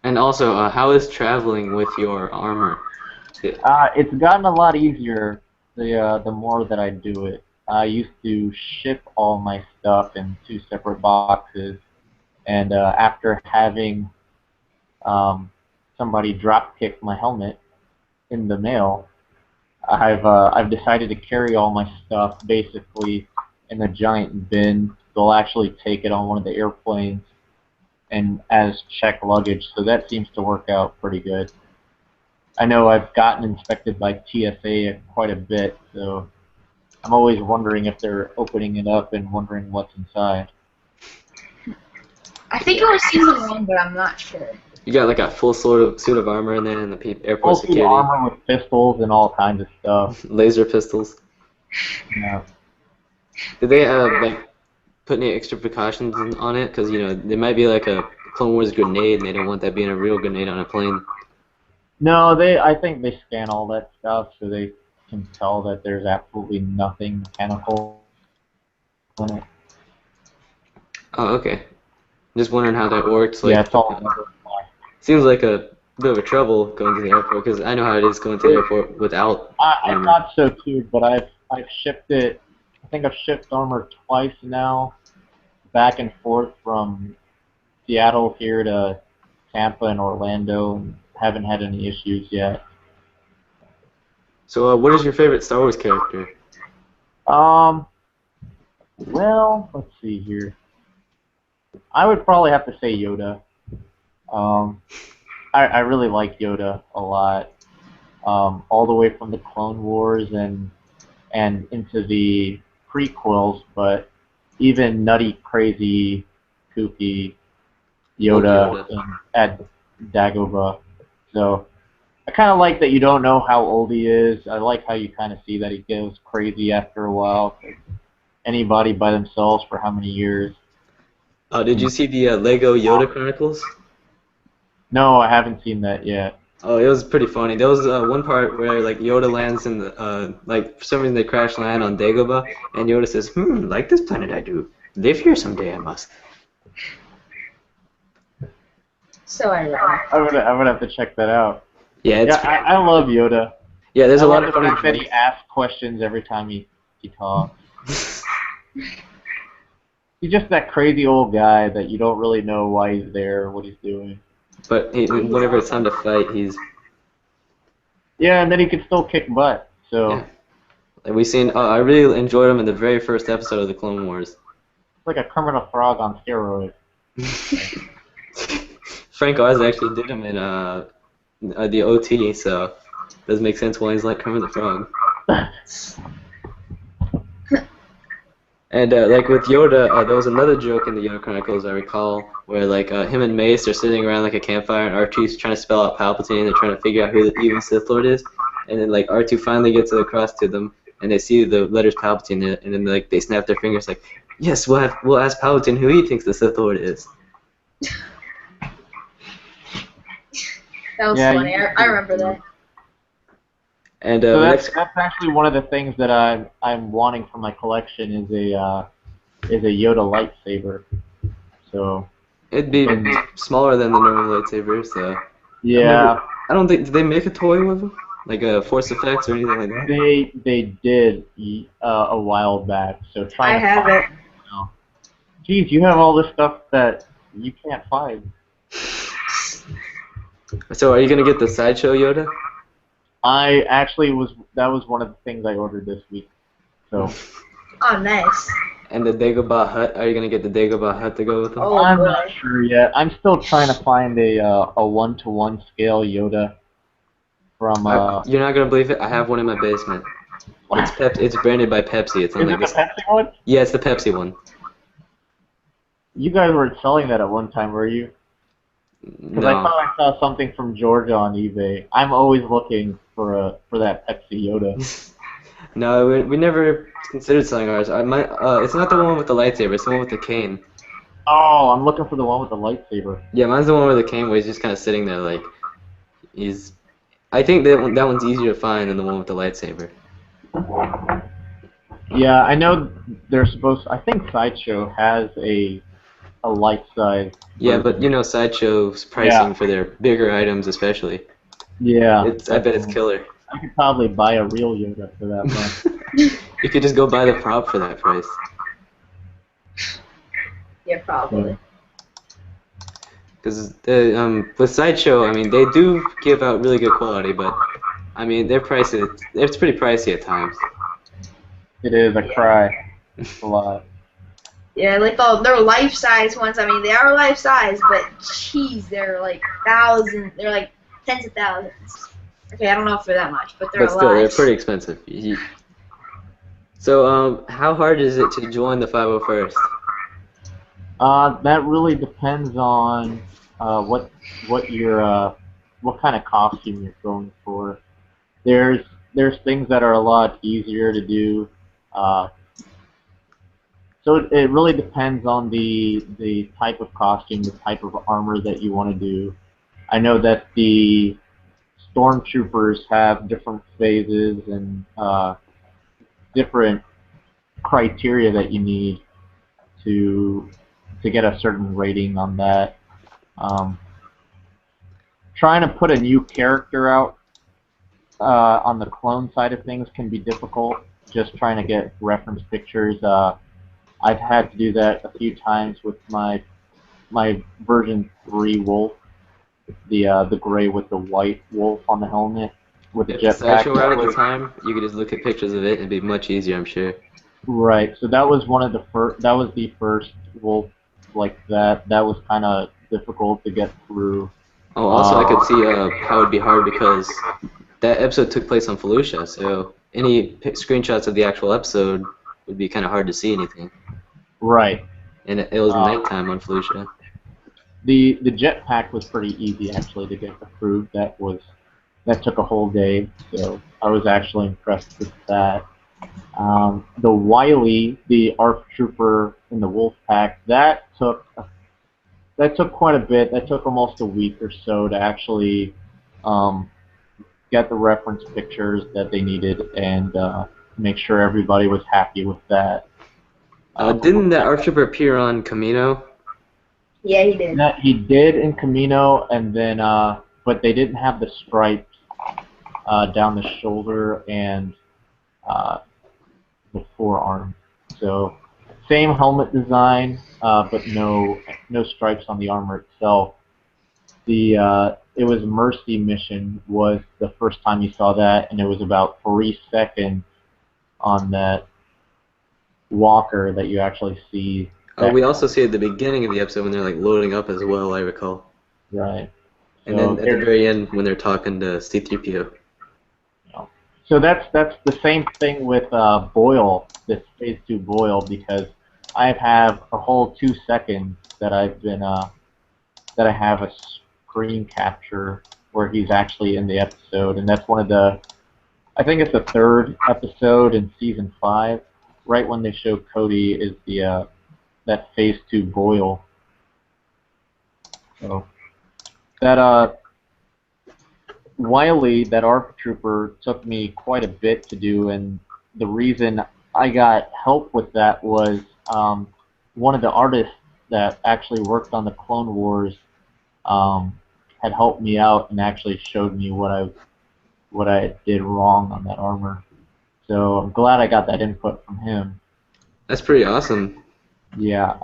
S1: And also, how is traveling with your armor?
S3: It's gotten a lot easier the more that I do it. I used to ship all my stuff in 2 separate boxes, and after having somebody drop kick my helmet in the mail, I've decided to carry all my stuff basically in a giant bin. They'll actually take it on one of the airplanes and as check luggage, so that seems to work out pretty good. I know I've gotten inspected by TSA quite a bit, so I'm always wondering if they're opening it up and wondering what's inside.
S2: I think it was season 1, but I'm not sure.
S1: You got like a full suit of armor in there, and the airport
S3: Full
S1: security.
S3: armor with pistols and all kinds of stuff.
S1: Laser pistols.
S3: Yeah.
S1: Did they like put any extra precautions on it? Because there might be like a Clone Wars grenade, and they don't want that being a real grenade on a plane.
S3: No, I think they scan all that stuff so they can tell that there's absolutely nothing mechanical in it.
S1: Oh, okay. Just wondering how that works. Like,
S3: Yeah, it's all.
S1: seems like a bit of a trouble going to the airport, because I know how it is going to the airport without
S3: I
S1: armor.
S3: thought so too, but I've shipped it. I think I've shipped armor twice now, back and forth from Seattle here to Tampa and Orlando, and haven't had any issues yet.
S1: So, what is your favorite Star Wars character?
S3: Well, let's see here. I would probably have to say Yoda. I really like Yoda a lot. All the way from the Clone Wars and into the prequels, but even nutty, crazy, kooky Yoda. At Dagobah. So I kind of like that you don't know how old he is. I like how you kind of see that he goes crazy after a while. Anybody by themselves for how many years?
S1: Did you see the Lego Yoda Chronicles?
S3: No, I haven't seen that yet.
S1: Oh, it was pretty funny. There was one part where like Yoda lands in the like for some reason they crash land on Dagobah, and Yoda says, like this planet I do. Live here someday I must."
S2: So ironic.
S3: I would have to check that out.
S1: Yeah, it's
S3: I love Yoda.
S1: yeah. There's a lot
S3: love
S1: of
S3: the
S1: funny
S3: fact that he
S1: jokes.
S3: asks questions every time he talks. He's just that crazy old guy that you don't really know why he's there, what he's doing.
S1: But whenever it's time to fight, he's
S3: Yeah, and then he can still kick butt. So
S1: yeah. Like we've seen. I really enjoyed him in the very first episode of the Clone Wars.
S3: it's like a Kermit the Frog on steroids.
S1: Frank Oz actually did him in the OT, so it does make sense why he's like Kermit the Frog. And like with Yoda, there was another joke in the Yoda Chronicles I recall, where like him and Mace are sitting around like a campfire, and R2's trying to spell out Palpatine, and they're trying to figure out who the evil Sith Lord is, and then like R2 finally gets it across to them, and they see the letters Palpatine in it, and then like they snap their fingers like, yes, we'll ask Palpatine who he thinks the Sith Lord is.
S2: That was funny. I remember that.
S1: And
S3: So
S1: next,
S3: that's actually one of the things that I'm wanting for my collection is a Yoda lightsaber. So
S1: it'd
S3: I've
S1: be
S3: been
S1: smaller than the normal lightsaber, so I remember.
S3: yeah
S1: I don't think did they make a toy with them, like Force Effects or anything like that.
S3: they did a while back. So
S2: I
S3: trying to
S2: have
S3: find
S2: it.
S3: it now. Geez, you have all this stuff that you can't find.
S1: So are you gonna get the sideshow Yoda?
S3: I actually was that was one of the things I ordered this week. So
S2: Oh, nice.
S1: And the Dagobah hut? Are you gonna get the Dagobah hut to go with them?
S2: Oh
S3: I'm not
S2: boy.
S3: sure yet. I'm still trying to find a 1-to-1 scale Yoda from
S1: You're not gonna believe it. I have one in my basement. It's It's branded by Pepsi. It's on
S3: Is
S1: like
S3: it the
S1: this.
S3: Pepsi one?
S1: Yeah, it's the Pepsi one.
S3: You guys weren't selling that at one time, were you? Because I
S1: No.
S3: thought I saw something from Georgia on eBay. I'm always looking for that Pepsi Yoda.
S1: No, we never considered selling ours. It's not the one with the lightsaber. It's the one with the cane.
S3: Oh, I'm looking for the one with the lightsaber.
S1: Yeah, mine's the one with the cane where he's just kind of sitting there like he's. I think that one's easier to find than the one with the lightsaber.
S3: Yeah, I know they're supposed. I think Sideshow has a life size
S1: Yeah, but
S3: version.
S1: Sideshow's
S3: Yeah,
S1: pricing for their bigger items especially.
S3: yeah,
S1: I bet it's
S3: definitely.
S1: killer.
S3: I could probably buy a real Yoda for that much.
S1: You could just go buy the prop for that price.
S2: Yeah,
S3: Yeah.
S2: probably.
S1: Because with Sideshow, I mean, they do give out really good quality, but I mean, their prices, it's pretty pricey at times.
S3: It is a
S2: Yeah.
S3: cry. A lot.
S2: Yeah, like they're life size ones. I mean, they are life size, but jeez, they're like thousands. They're like tens of thousands. Okay, I don't know if they're that much, but they're
S1: But
S2: a
S1: still,
S2: lot.
S1: they're pretty expensive. So, how hard is it to join the 501st?
S3: That really depends on what your what kind of costume you're going for. There's there's things that are a lot easier to do. Uh, so it really depends on the type of costume, the type of armor that you want to do. I know that the stormtroopers have different phases and different criteria that you need to to get a certain rating on that. Um, Trying to put a new character out on the clone side of things can be difficult. Just trying to get reference pictures. I've had to do that a few times with my version 3 wolf, the gray with the white wolf on the helmet with the
S1: If the
S3: jetpack.
S1: Sideshow route at the time, you could just look at pictures of it, and it'd be much easier, I'm sure.
S3: Right. So that was one of the first. That was the first wolf like that. That was kind of difficult to get through.
S1: Oh, also, I
S3: Um,
S1: could see how it'd be hard because that episode took place on Felucia, so any screenshots of the actual episode would be kind of hard to see anything.
S3: right.
S1: And it was
S3: Uh,
S1: nighttime on Felucia.
S3: the jetpack was pretty easy actually to get approved. That took a whole day, so I was actually impressed with that. The Wily, the ARC Trooper in the Wolf Pack, that took quite a bit. That took almost a week or so to actually um, get the reference pictures that they needed and make sure everybody was happy with that.
S1: Didn't that ARC Trooper appear on Camino?
S2: Yeah, he did.
S3: That he did in Camino, and then but they didn't have the stripes down the shoulder and uh, the forearm. So same helmet design, but no stripes on the armor itself. It was Mercy Mission was the first time you saw that, and it was about 3 seconds on that walker that you actually see.
S1: We
S3: That
S1: also see at the beginning of the episode when they're like loading up as well, I recall.
S3: right.
S1: And
S3: So
S1: then at the
S3: there,
S1: very end when they're talking to C-3PO.
S3: you know. So that's the same thing with Boyle, this Phase 2 Boyle, because I have a whole 2 seconds that I have a screen capture where he's actually in the episode, and that's one of the I think it's the third episode in season 5. Right when they show Cody is the that Phase 2 Boyle. So that Wiley, that ARC trooper, took me quite a bit to do, and the reason I got help with that was one of the artists that actually worked on the Clone Wars um, had helped me out and actually showed me what I did wrong on that armor. So I'm glad I got that input from him.
S1: That's pretty awesome.
S3: Yeah.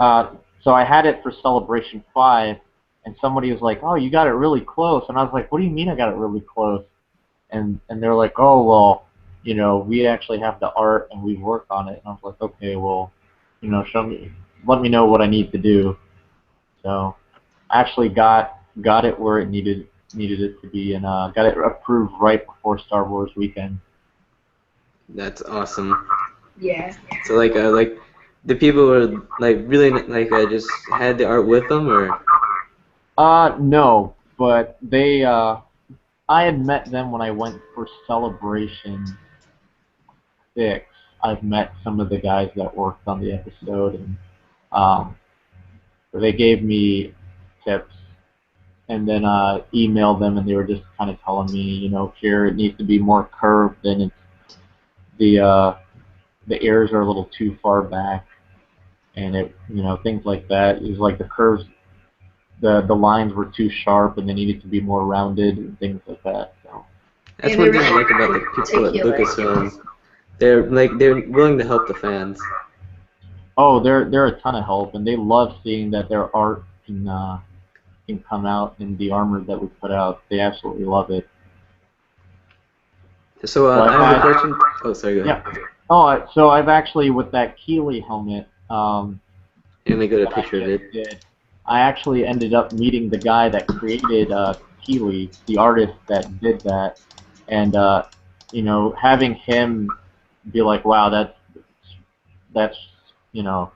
S3: So I had it for Celebration 5, and somebody was like, "Oh, you got it really close," and I was like, "What do you mean I got it really close?" And they're like, "Oh, well, we actually have the art and we work on it." And I was like, "Okay, well, show me, let me know what I need to do." So I actually got it where it needed it to be, and got it approved right before Star Wars weekend.
S1: That's awesome.
S2: Yeah.
S1: So like the people were like really just had the art with them, or
S3: No, but I had met them when I went for Celebration 6. I've met some of the guys that worked on the episode, and um, they gave me tips, and then emailed them, and they were just kind of telling me, here it needs to be more curved, and the uh, the ears are a little too far back, and things like that. It was like the curves, the lines were too sharp, and they needed to be more rounded, and things like that. So.
S1: that's
S2: Yeah,
S1: one
S2: they're
S1: thing I like about
S2: really
S1: the people at
S2: particular.
S1: Lucasfilm. They're willing to help the fans.
S3: Oh, they're a ton of help, and they love seeing that their art can come out in the armor that we put out. They absolutely love it.
S1: So
S3: So I've
S1: I have a
S3: had,
S1: question. Oh, sorry, go ahead.
S3: yeah. Oh, so I've actually with that Keeley helmet
S1: Let me get a
S3: that I
S1: picture of
S3: just
S1: it.
S3: did, I actually ended up meeting the guy that created Keeley, the artist that did that, and having him be like, "Wow, that's you know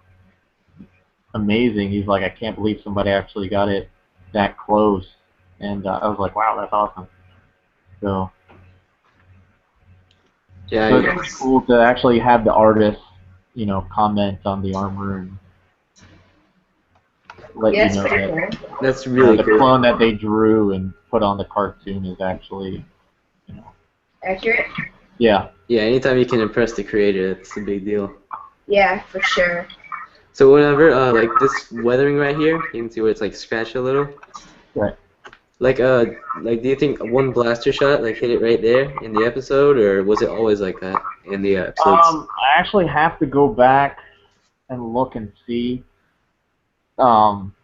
S3: amazing." He's like, "I can't believe somebody actually got it that close," and I was like, "Wow, that's awesome." So,
S1: Yeah,
S3: so it's pretty cool to actually have the artist, comment on the armor and let
S2: Yeah,
S3: you
S2: it's
S3: know
S2: pretty
S3: that
S2: cool.
S1: that's really
S3: the
S1: cool.
S3: clone that they drew and put on the cartoon is actually, you know,
S2: Accurate?
S3: yeah.
S1: Yeah, anytime you can impress the creator, it's a big deal.
S2: Yeah, for sure.
S1: So whenever like this weathering right here, you can see where it's like scratched a little.
S3: Right.
S1: Like do you think one blaster shot like hit it right there in the episode, or was it always like that in the episodes?
S3: I actually have to go back and look and see um,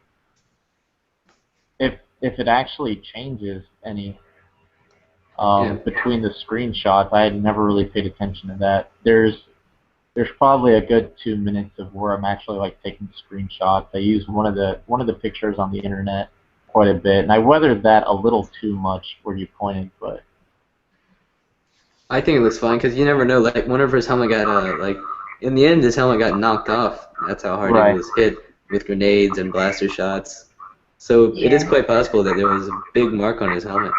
S3: if it actually changes any
S1: Yeah.
S3: between the screenshots. I had never really paid attention to that. There's probably a good 2 minutes of where I'm actually like taking screenshots. I used one of the pictures on the internet quite a bit, and I weathered that a little too much where you pointed, but
S1: I think it looks fine because you never know. Like whenever his helmet got like in the end, his helmet got knocked off. That's how hard it
S3: right.
S1: was hit with grenades and blaster shots. So it is
S2: Yeah.
S1: quite possible that there was a big mark on his helmet,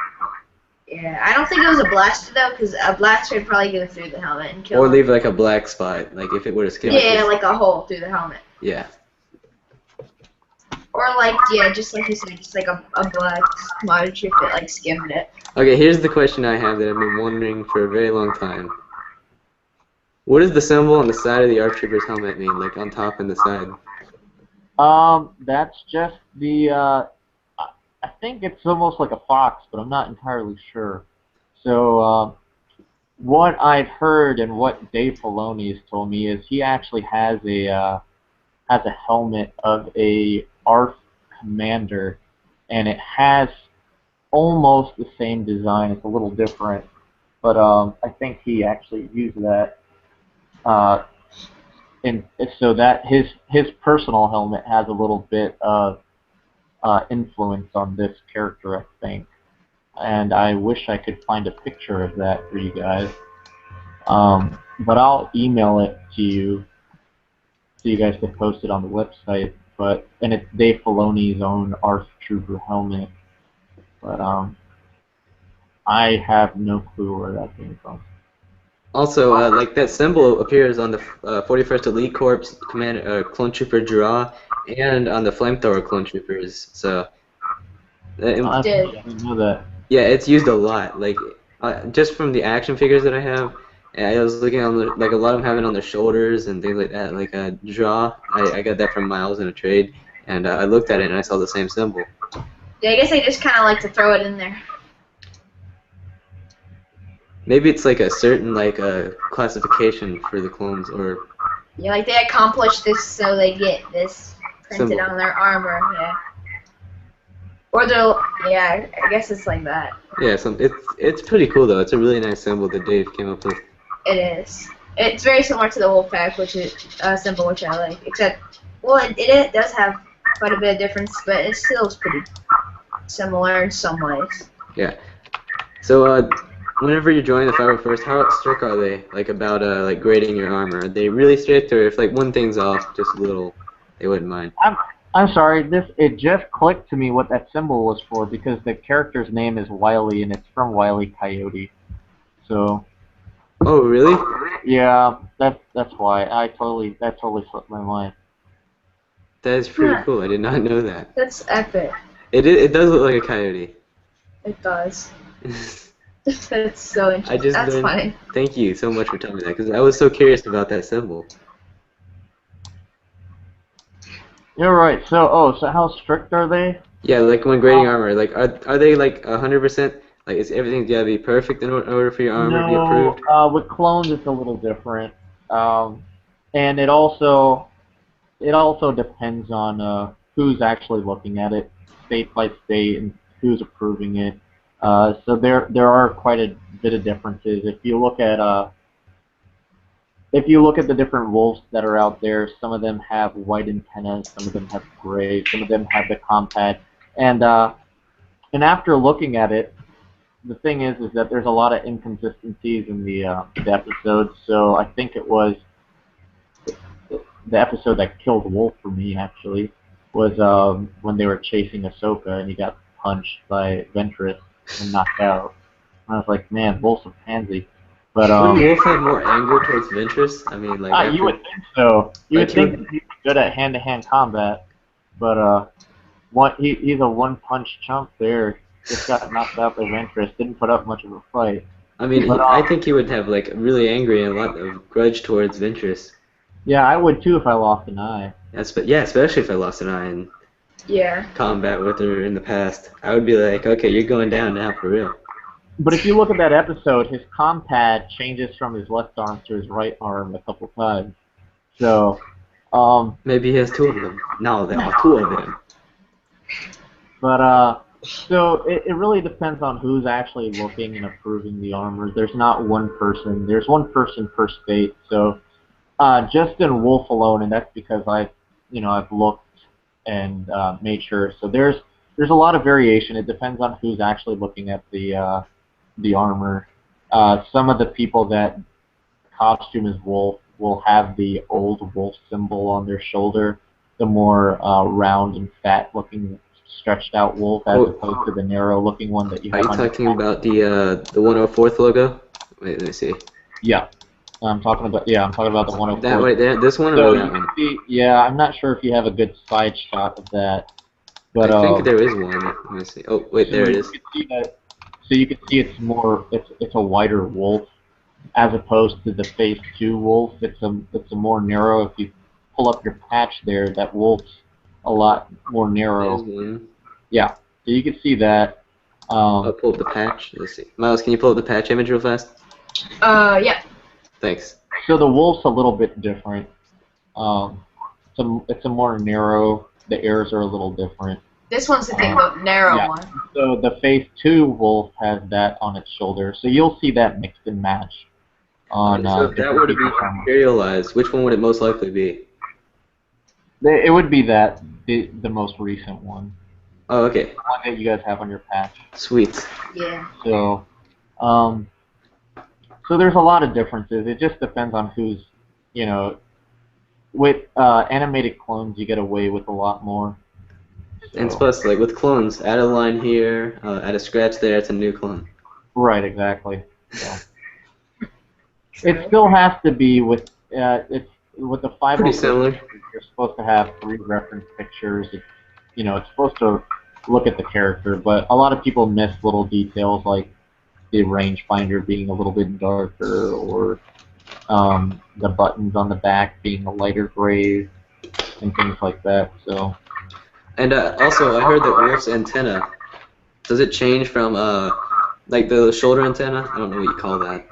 S2: Yeah. I don't think it was a blaster though, because a blaster would probably go through the helmet and kill
S1: or
S2: him.
S1: leave like a black spot, like if it were to skip.
S2: Yeah, like a hole through the helmet.
S1: Yeah.
S2: Or like, yeah, just like you said, just like a black smudge if it like skimmed it.
S1: Okay, here's the question I have that I've been wondering for a very long time. What does the symbol on the side of the ARC Trooper's helmet mean, like on top and the side?
S3: That's just the I think it's almost like a fox, but I'm not entirely sure. So what I've heard and what Dave Filoni has told me is he actually has a helmet of a ARF commander, and it has almost the same design. It's a little different, but I think he actually used that. Uh, and so that his personal helmet has a little bit of influence on this character, I think. And I wish I could find a picture of that for you guys. But I'll email it to you so you guys can post it on the website. And it's Dave Filoni's own ARF Trooper helmet. But I have no clue where that came from.
S1: Also, like that symbol appears on the 41st Elite Corps Clone Trooper draw and on the Flamethrower Clone Troopers. So,
S3: Oh, that's
S2: Did.
S3: neat. I didn't know that.
S1: Yeah, it's used a lot. Like just from the action figures that I have, and I was looking on like a lot of them have it on their shoulders and things like that. Like jaw, I got that from Miles in a trade, and I looked at it and I saw the same symbol.
S2: Yeah, I guess they just kind of like to throw it in there.
S1: Maybe it's like a certain like classification for the clones or
S2: Yeah, like they accomplish this, so they get this printed
S1: symbol.
S2: on their armor. Yeah. Or they'll, yeah, I guess it's like that.
S1: Yeah, it's pretty cool though. It's a really nice symbol that Dave came up with.
S2: It is. It's very similar to the wolf pack, which is symbol, which I like. Except, well, it does have quite a bit of difference, but it still is pretty similar in some ways.
S1: Yeah. So whenever you join the 501st, how strict are they? Like about like grading your armor? Are they really strict, or if like one thing's off, just a little, they wouldn't mind?
S3: I'm sorry. It just clicked to me what that symbol was for because the character's name is Wile and it's from Wile E. Coyote. So
S1: Oh, really?
S3: yeah, that's why that totally slipped my mind.
S1: That is pretty
S2: Huh.
S1: cool. I did not know that.
S2: That's epic.
S1: It does look like a coyote.
S2: It does. That's so
S1: I
S2: interesting.
S1: just
S2: That's
S1: learned.
S2: funny.
S1: Thank you so much for telling me that because I was so curious about that symbol.
S3: You're right. So how strict are they?
S1: Yeah, like when grading armor, like are they like 100%? Like is everything gotta be perfect in order for your armor to be
S3: No,
S1: approved?
S3: with clones it's a little different, and it also depends on who's actually looking at it, state by state, and who's approving it. So there are quite a bit of differences. If you look at the different wolves that are out there, some of them have white antennas, some of them have gray, some of them have the compact, and after looking at it, the thing is that there's a lot of inconsistencies in the episodes. So I think it was the episode that killed Wolf for me actually was when they were chasing Ahsoka and he got punched by Ventress and knocked out. And I was like, man, Wolf's a pansy. But
S1: Wouldn't Wolf have more anger towards Ventress? I mean, like
S3: you would
S1: after
S3: think so. You
S1: like
S3: would
S1: he
S3: think
S1: would.
S3: that he'd be good at hand-to-hand combat, but he's a one-punch chump there. Just got knocked out by Ventress. Didn't put up much of a fight.
S1: I mean,
S3: But
S1: I think he would have like really angry and a lot of grudge towards Ventress.
S3: yeah, I would too if I lost an eye.
S1: Yeah, especially if I lost an eye in
S2: Yeah.
S1: combat with her in the past. I would be like, okay, you're going down now for real.
S3: But if you look at that episode, his compad changes from his left arm to his right arm a couple times. So,
S1: Maybe he has two of them. No, there are two of them.
S3: but so it really depends on who's actually looking and approving the armor. There's not one person. There's one person per state. So, just in Wolf alone, and that's because I've looked and made sure. So there's a lot of variation. It depends on who's actually looking at the armor. Some of the people that costume as Wolf will have the old Wolf symbol on their shoulder, the more round and fat-looking, stretched-out Wolf, as opposed to the narrow-looking one that you
S1: Are
S3: have
S1: you
S3: on your
S1: talking about the 104th logo? Wait, let me see.
S3: Yeah. I'm talking about the 104.
S1: That right there, this one
S3: So
S1: or
S3: you
S1: that
S3: can
S1: one?
S3: see, yeah, I'm not sure if you have a good side shot of that, but
S1: I think there is one. Let me see. Oh, wait, there it is.
S3: So you can see it's a wider wolf as opposed to the phase 2 wolf. It's a more narrow. If you pull up your patch there, that wolf's a lot more narrow.
S1: There's one.
S3: Yeah, so you can see that.
S1: I'll pull up the patch. Let's see. Miles, can you pull up the patch image real fast?
S2: Yeah.
S1: Thanks.
S3: So the wolf's a little bit different. It's a more narrow. The ears are a little different.
S2: This one's the big, narrow
S3: yeah.
S2: one.
S3: So the phase 2 wolf has that on its shoulder. So you'll see that mix and match on.
S1: So if that were to be imperialized, which one would it most likely be?
S3: It would be the most recent one.
S1: Oh, okay.
S3: The one that you guys have on your patch.
S1: Sweet.
S2: Yeah.
S3: So, so there's a lot of differences. It just depends on who's, with animated clones, you get away with a lot more. So.
S1: And plus, like with clones, add a line here, add a scratch there, it's a new clone.
S3: Right, exactly. So. It still has to be with it's with the 501st.
S1: Pretty similar.
S3: You're supposed to have 3 reference pictures. It's supposed to look at the character. But a lot of people miss little details like the rangefinder being a little bit darker, or the buttons on the back being a lighter gray, and things like that. So
S1: And also, I heard that Wolf's antenna, does it change from like the shoulder antenna? I don't know what you call that.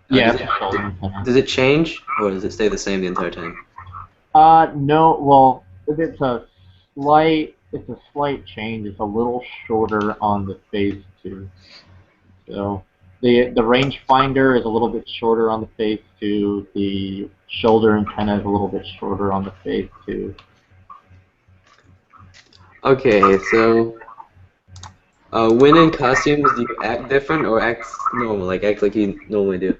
S3: yeah,
S1: Does
S3: it's
S1: it
S3: a shoulder antenna.
S1: does it change or does it stay the same the entire time?
S3: No, well, it's a slight change. It's a little shorter on the phase two. So the rangefinder is a little bit shorter on the phase two. The shoulder antenna is a little bit shorter on the phase two.
S1: Okay, so when in costumes, do you act different or act normal, like act like you normally do?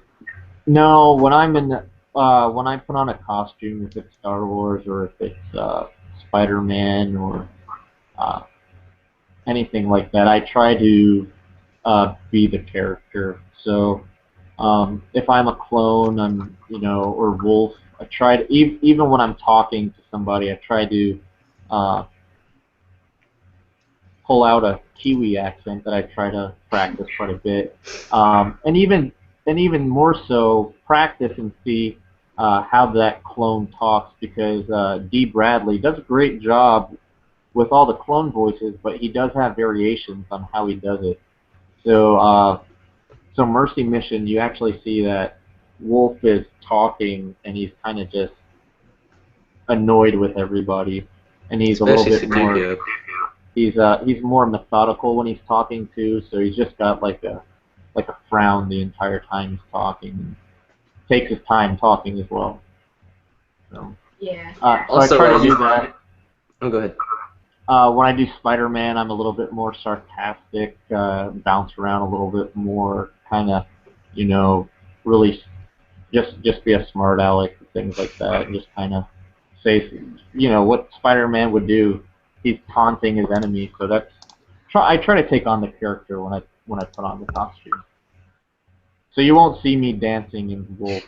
S3: No, when I put on a costume, if it's Star Wars or if it's Spider-Man or uh, anything like that, I try to be the character. So if I'm a clone, or Wolf, I try to even when I'm talking to somebody, I try to uh, pull out a Kiwi accent that I try to practice quite a bit, and even more so practice and see how that clone talks, because D. Bradley does a great job with all the clone voices, but he does have variations on how he does it. So Mercy Mission, you actually see that Wolf is talking and he's kind of just annoyed with everybody, and he's a little
S1: Especially
S3: bit more
S1: C-3PO.
S3: he's more methodical when he's talking too. So he's just got like a frown the entire time he's talking, and takes his time talking as well. So,
S2: Yeah.
S3: so I
S1: Also,
S3: try to do that.
S1: oh, go ahead.
S3: When I do Spider-Man, I'm a little bit more sarcastic, bounce around a little bit more, kind of, really just be a smart aleck and things like that, and just kind of say, what Spider-Man would do. He's taunting his enemy, so I try to take on the character when I put on the costume. So you won't see me dancing in Wolf.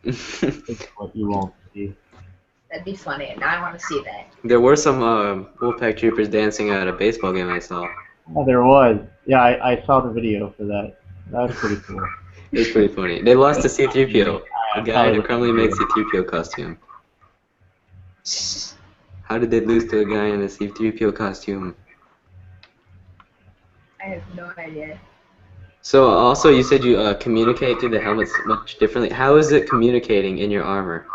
S3: It's what you won't see.
S2: That'd be funny, and I want to see that.
S1: There were some Wolfpack troopers dancing at a baseball game I saw.
S3: Oh, there was. Yeah, I saw the video for that. That was pretty cool.
S1: It was pretty funny. They lost to C-3PO, a
S3: I
S1: guy
S3: saw
S1: in a
S3: the
S1: currently
S3: video.
S1: made C-3PO costume. How did they lose to a guy in a C-3PO costume?
S2: I have no idea.
S1: So also you said you communicate through the helmets much differently. How is it communicating in your armor?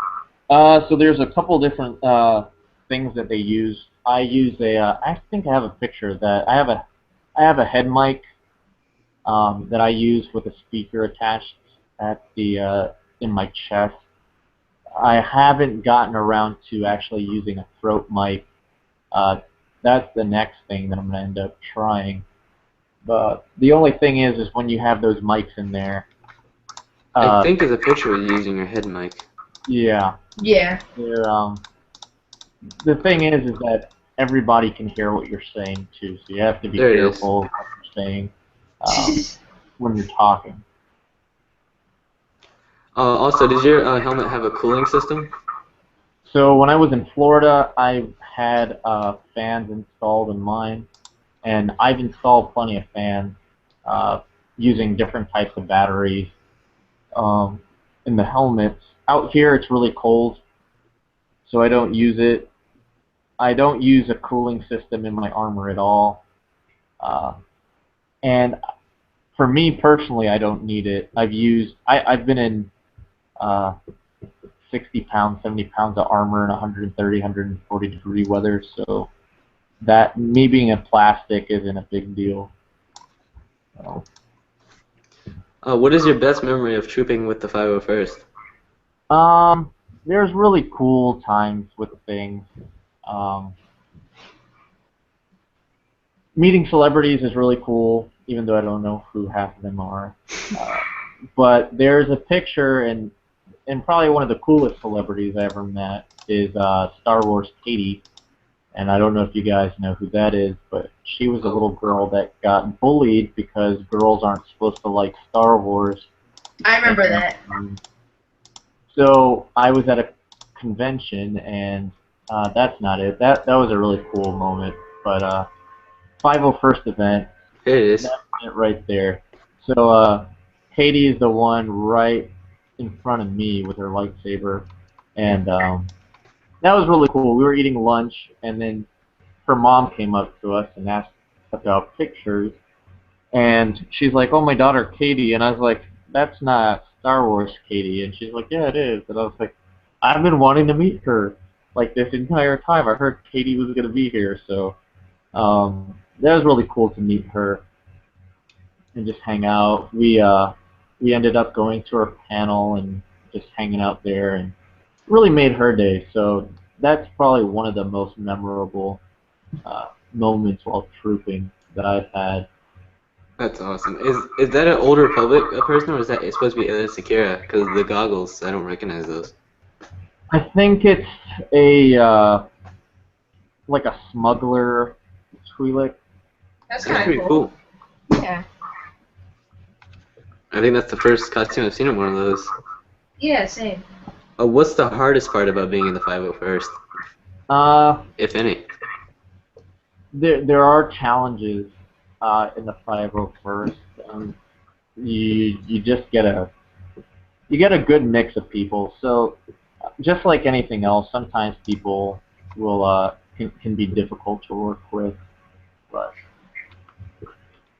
S3: So there's a couple different things that they use. I think I have a picture of that. I have a head mic that I use with a speaker attached at the in my chest. I haven't gotten around to actually using a throat mic. Uh, that's the next thing that I'm gonna end up trying. But the only thing is when you have those mics in there,
S1: I
S3: uh,
S1: think there's a picture of you using your head mic.
S3: yeah,
S2: Yeah.
S3: the thing is that everybody can hear what you're saying too, so you have to be
S1: There it is.
S3: careful of what you're saying when you're talking.
S1: Also, does your helmet have a cooling system?
S3: So when I was in Florida, I had fans installed in mine, and I've installed plenty of fans using different types of batteries um, in the helmets. Out here, it's really cold, so I don't use it. I don't use a cooling system in my armor at all. Uh, and for me personally, I don't need it. I've been in uh, 60 pounds, 70 pounds of armor in 130, 140 degree weather, so that me being a plastic isn't a big deal. So,
S1: What is your best memory of trooping with the 501st?
S3: there's really cool times with things. Um, Meeting celebrities is really cool, even though I don't know who half of them are. But there's a picture, and probably one of the coolest celebrities I ever met is Star Wars Katie. And I don't know if you guys know who that is, but she was a little girl that got bullied because girls aren't supposed to like Star Wars.
S2: I remember that.
S3: So I was at a convention, and that's not it. That was a really cool moment. but 501st event,
S1: Here it is.
S3: that's it right there. So Katie is the one right in front of me with her lightsaber, and that was really cool. We were eating lunch, and then her mom came up to us and asked about pictures, and she's like, "Oh, my daughter Katie," and I was like, "That's not Star Wars Katie," and she's like, "Yeah, it is," and I was like, "I've been wanting to meet her like this entire time. I heard Katie was gonna be here, so that was really cool to meet her and just hang out. We ended up going to her panel and just hanging out there, and really made her day. So that's probably one of the most memorable moments while trooping that I've had.
S1: That's awesome. Is that an Old Republic person, or is that it's supposed to be Ella Secura? Because the goggles, I don't recognize those.
S3: I think it's a like a smuggler Twi'lek.
S2: That's
S1: That's
S2: kind
S1: pretty
S2: of cool.
S1: cool.
S2: Yeah.
S1: I think that's the first costume I've seen of one of those.
S2: Yeah, same.
S1: What's the hardest part about being in the 501st, if any?
S3: There are challenges in the 501st. You just get a good mix of people. So just like anything else, sometimes people will can be difficult to work with, but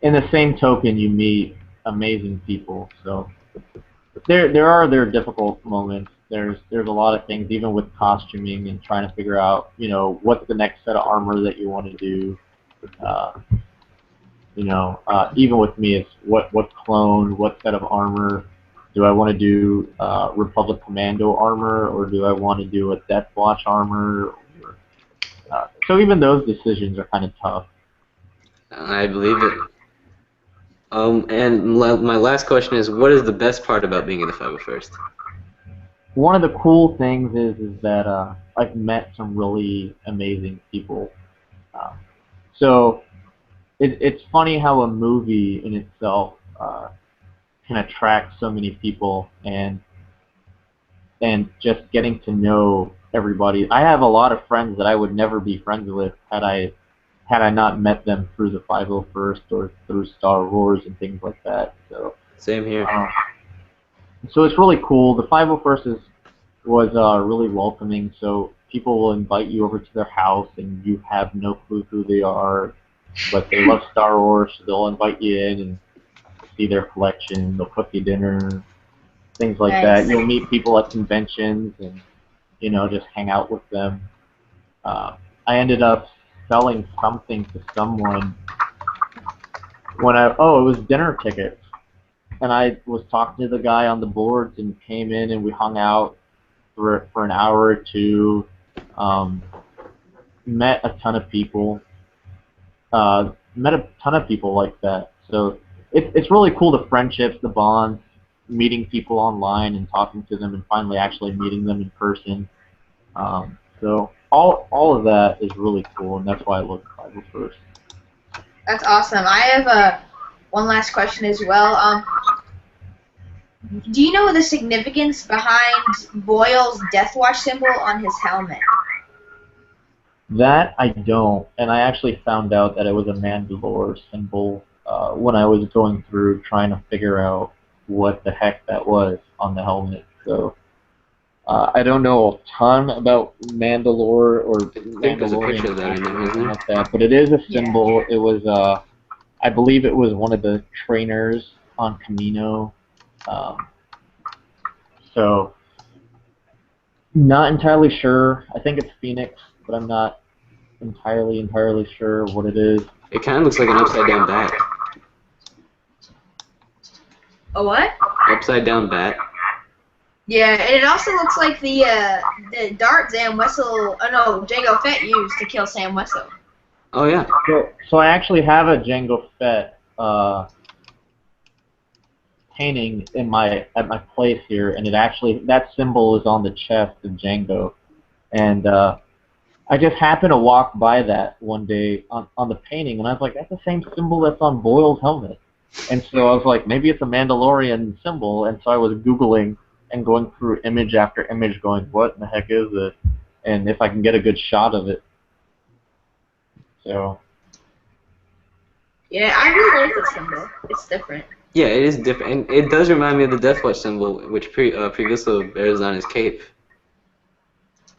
S3: in the same token, you meet amazing people. So there are difficult moments. There's a lot of things, even with costuming and trying to figure out, what's the next set of armor that you want to do. Uh, even with me, it's what clone, what set of armor. Do I want to do Republic Commando armor, or do I want to do a Death Watch armor? So even those decisions are kind of tough.
S1: I believe it. And my last question is, what is the best part about being in the 501st?
S3: One of the cool things is that I've met some really amazing people. Uh, so it's funny how a movie in itself can attract so many people, and just getting to know everybody. I have a lot of friends that I would never be friends with had I not met them through the 501st or through Star Wars and things like that. So
S1: Same here.
S3: so it's really cool. The 501st was really welcoming. So people will invite you over to their house, and you have no clue who they are, but they love Star Wars. So they'll invite you in and see their collection. They'll cook you dinner, things like that.
S2: Nice.
S3: You'll meet people at conventions and just hang out with them. I ended up selling something to someone it was dinner tickets, and I was talking to the guy on the boards and came in and we hung out for an hour or two. Met a ton of people. Met a ton of people like that. So it's really cool, the friendships, the bonds, meeting people online and talking to them and finally actually meeting them in person. So all of that is really cool, and that's why I love Bible first.
S2: That's awesome. I have one last question as well. Do you know the significance behind Boyle's Death Watch symbol on his helmet?
S3: That I don't, and I actually found out that it was a Mandalore symbol when I was going through trying to figure out what the heck that was on the helmet. So I don't know a ton about Mandalore or
S1: I think there's a picture of that in there, isn't there?
S3: like that, but it is a symbol. It was, I believe it was one of the trainers on Camino. So not entirely sure. I think it's Phoenix, but I'm not entirely sure what it is.
S1: It kind of looks like an upside down bat.
S2: A what?
S1: Upside down bat.
S2: Yeah, and it also looks like the dart Sam Wessel, Jango Fett used to kill Sam Wessel.
S1: Oh yeah.
S3: So I actually have a Jango Fett painting at my place here, and that symbol is on the chest of Jango, and I just happened to walk by that one day on the painting, and I was like, that's the same symbol that's on Boyle's helmet, and so I was like, maybe it's a Mandalorian symbol, and so I was Googling and going through image after image, going, what in the heck is this, and if I can get a good shot of it. So
S2: Yeah, I really like this symbol. It's different.
S1: Yeah, it is different, and it does remind me of the Death Watch symbol, which previously bears on his cape.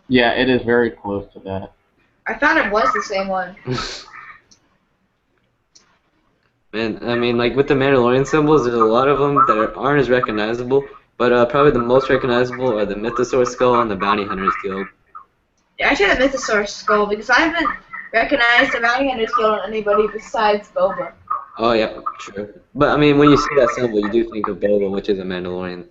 S3: yeah, it is very close to that.
S2: I thought it was the same one.
S1: Man, I mean, like with the Mandalorian symbols, there's a lot of them that aren't as recognizable, but probably the most recognizable are the Mythosaur skull and the Bounty Hunters Guild.
S2: Yeah, I should have Mythosaur skull because I haven't recognized the Bounty Hunter's Guild on anybody besides Boba.
S1: Oh yeah, true. But I mean, when you see that symbol, you do think of Boba, which is a Mandalorian.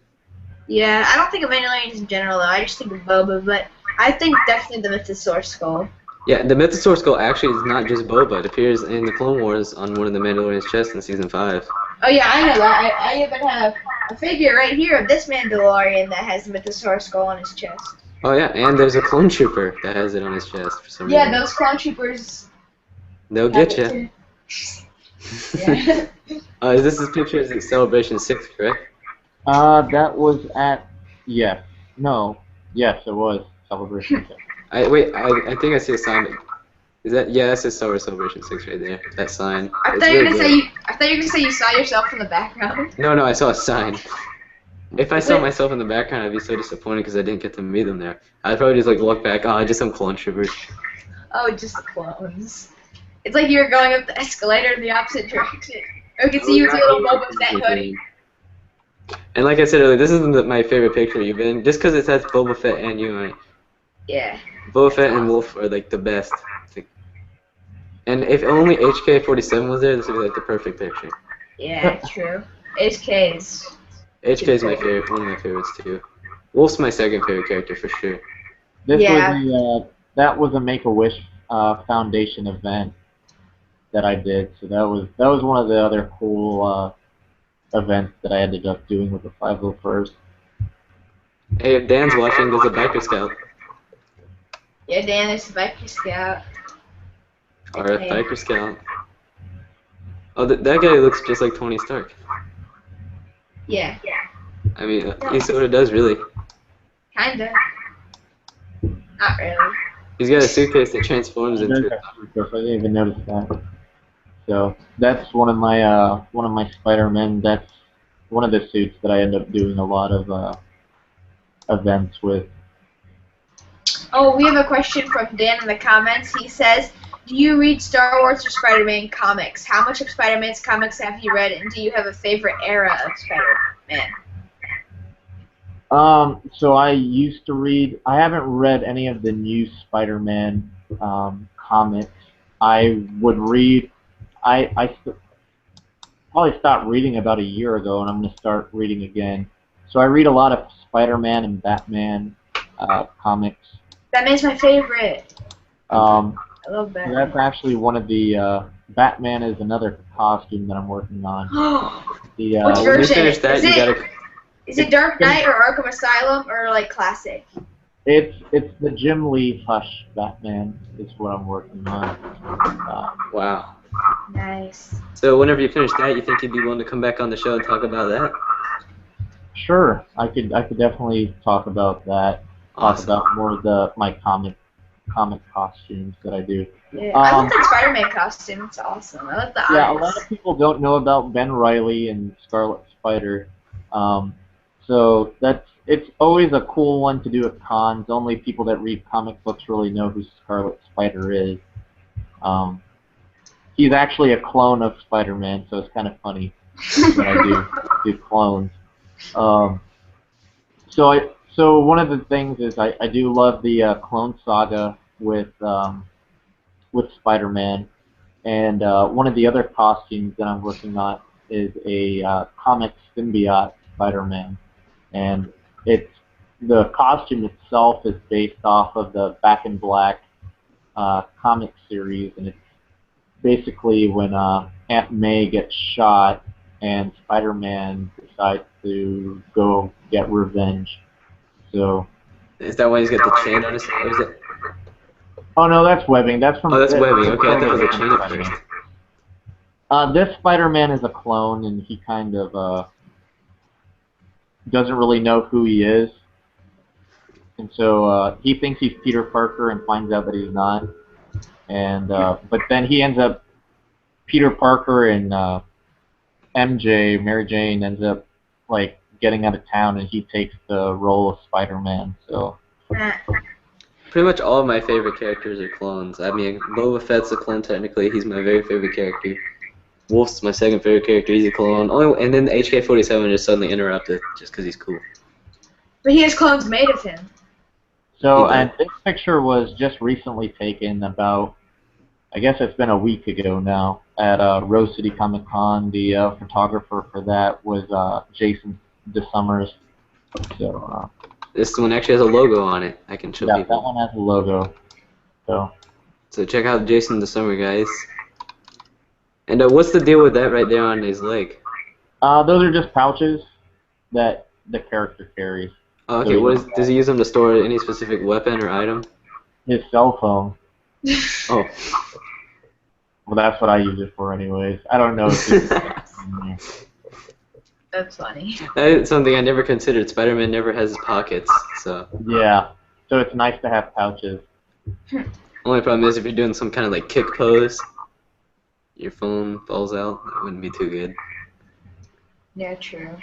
S2: Yeah, I don't think of Mandalorians in general though. I just think of Boba, but I think definitely the Mythosaur skull.
S1: Yeah, the Mythosaur skull actually is not just Boba. It appears in the Clone Wars on one of the Mandalorian's chests in season 5.
S2: Oh yeah, I know that. I even have a figure right here of this Mandalorian that has the Mythosaur skull on his chest.
S1: Oh yeah, and there's a clone trooper that has it on his chest for some
S2: Yeah,
S1: reason.
S2: those clone troopers.
S1: They'll
S2: have
S1: get
S2: it
S1: you.
S2: too. Yeah.
S1: Is this his picture at Celebration 6, correct?
S3: That was at yes, no, yes, it was Celebration 6.
S1: I think I see a sign. Is that, yeah, that's his Star Wars Celebration 6 right there. That sign.
S2: I
S1: It's
S2: thought you were
S1: really
S2: gonna
S1: good.
S2: say I thought you were gonna say you saw yourself in the background.
S1: No, I saw a sign. If I saw
S2: Wait.
S1: myself in the background, I'd be so disappointed because I didn't get to meet them there. I'd probably just like look back, oh, just some clone troopers.
S2: Oh, just the clones. It's like you were going up the escalator in the opposite direction. I could see you with your little Boba Fett hoodie.
S1: And like I said earlier, this is my favorite picture you've been, just because it has Boba Fett and you on it.
S2: Yeah.
S1: Boba Fett and Wolf are like the best. And if only HK-47 was there, this would be like the perfect picture.
S2: Yeah, true. HK is.
S1: HK is my favorite, one of my favorites too. Wolf's my second favorite character for sure.
S3: This
S2: Yeah.
S3: was that was a Make-A-Wish Foundation event that I did, so that was one of the other cool events that I ended up doing with the 501st.
S1: Hey, if Dan's watching, there's a biker scout.
S2: Yeah, Dan is the biker scout.
S1: Or a biker scout. Oh, that guy looks just like Tony Stark.
S2: Yeah.
S1: I mean, he sort of does, really.
S2: Kinda. Not really.
S1: He's got a suitcase that transforms
S3: I
S1: into.
S3: didn't even notice that. So that's one of my Spider-Man. That's one of the suits that I end up doing a lot of events with.
S2: Oh, we have a question from Dan in the comments. He says, do you read Star Wars or Spider-Man comics? How much of Spider-Man's comics have you read, and do you have a favorite era of Spider-Man?
S3: So I used to read. I haven't read any of the new Spider-Man comics. I would read. Probably stopped reading about a year ago, and I'm gonna start reading again. So I read a lot of Spider-Man and Batman comics.
S2: Batman's my favorite.
S3: Um,
S2: I love
S3: so
S2: Batman.
S3: that's actually one of the Batman is another costume that I'm working on. The
S2: Which
S1: When you
S2: version?
S1: finish that,
S2: Is
S1: you
S2: it-
S1: gotta.
S2: Is it Dark Knight or Arkham Asylum or like classic?
S3: it's the Jim Lee Hush Batman is what I'm working on.
S1: Wow.
S2: Nice.
S1: So whenever you finish that, you think you'd be willing to come back on the show and talk about that?
S3: Sure, I could definitely talk about that.
S1: Awesome.
S3: Talk about more of my comic costumes that I do.
S2: Yeah. I love that Spider-Man costume. It's awesome. I love the eyes.
S3: Yeah, a lot of people don't know about Ben Reilly and Scarlet Spider. So it's always a cool one to do at cons. Only people that read comic books really know who Scarlet Spider is. He's actually a clone of Spider-Man, so it's kind of funny that I do clones. So one of the things is I do love the Clone Saga with Spider-Man, and one of the other costumes that I'm working on is a comic symbiote Spider-Man, and the costume itself is based off of the Back in Black comic series, and it's basically when Aunt May gets shot and Spider-Man decides to go get revenge. So.
S1: Is that why he's got the chain on his? Or is it?
S3: Oh no, that's webbing. That's from.
S1: Oh, that's webbing. Okay, I thought it was a chain at
S3: Spider-Man.
S1: first.
S3: This Spider-Man is a clone, and he kind of doesn't really know who he is, and so he thinks he's Peter Parker and finds out that he's not. and but then he ends up Peter Parker and MJ, Mary Jane ends up like getting out of town, and he takes the role of Spider-Man. So
S2: Uh,
S1: Pretty much all of my favorite characters are clones. I mean, Boba Fett's a clone technically. He's my very favorite character. Wolf's my second favorite character. He's a clone. Only, and then HK-47 just suddenly interrupted just because he's cool.
S2: but he has clones made of him.
S3: so
S1: He
S3: and
S1: did.
S3: this picture was just recently taken about. I guess it's been a week ago now at Rose City Comic Con. The photographer for that was Jason DeSummers. So
S1: This one actually has a logo on it. I can show
S3: yeah, that
S1: people.
S3: one has a logo. So
S1: So check out Jason the Summer, guys. And what's the deal with that right there on his leg?
S3: those are just pouches that the character carries.
S1: Oh,
S3: So
S1: okay. Does he use them to store any specific weapon or item?
S3: his cell phone.
S1: Oh.
S3: Well, that's what I use it for, anyways. I don't know if it's
S2: That's funny.
S1: That is something I never considered. Spider-Man never has pockets, so.
S3: yeah. So it's nice to have pouches.
S1: Only problem is if you're doing some kind of like kick pose, your phone falls out. That wouldn't be too good.
S2: Yeah, true.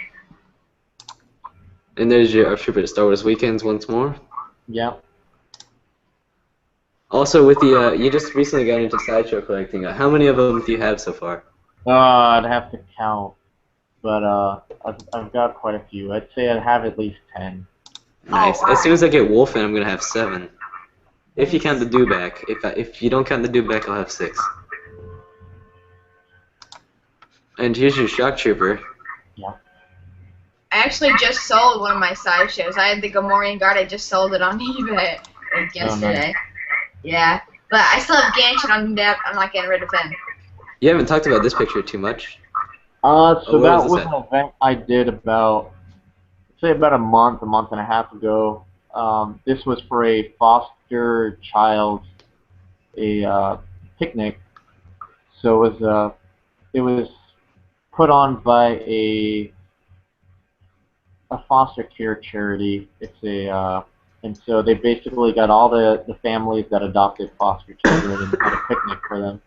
S1: And there's your trip to Star Wars Weekends once more.
S3: Yeah.
S1: Also, with the you just recently got into sideshow collecting. How many of them do you have so far?
S3: I'd have to count, but I've got quite a few. I'd say I have at least 10.
S1: Nice.
S2: wow.
S1: As soon as I get Wolfen, I'm gonna have 7. If you count the dewback. If you don't count the dewback, I'll have 6. And here's your shock trooper.
S2: I actually just sold one of my sideshows. I had the Gamorrean Guard. I just sold it on eBay like yesterday. Yeah, but I still have Gantry on that. I'm not getting rid of him.
S1: You haven't talked about this picture too much.
S3: So
S1: Oh,
S3: that
S1: what was
S3: was
S1: this
S3: an event I did about a month and a half ago. This was for a foster child, a picnic. So it was put on by a foster care charity. It's a and so they basically got all the families that adopted foster children and had a picnic for them.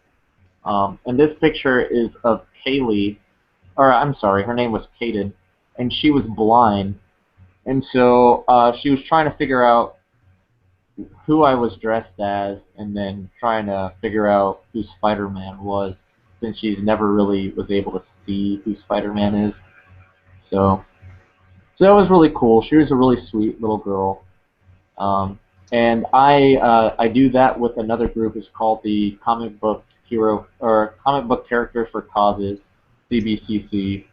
S3: And this picture is of Kaylee, or I'm sorry, her name was Kaden, and she was blind. And so she was trying to figure out who I was dressed as, and then trying to figure out who Spider-Man was, since she's never really was able to see who Spider-Man is. So that was really cool. She was a really sweet little girl. And I do that with another group. It's called the Comic Book Hero, or Comic Book Characters for Causes, CBCC.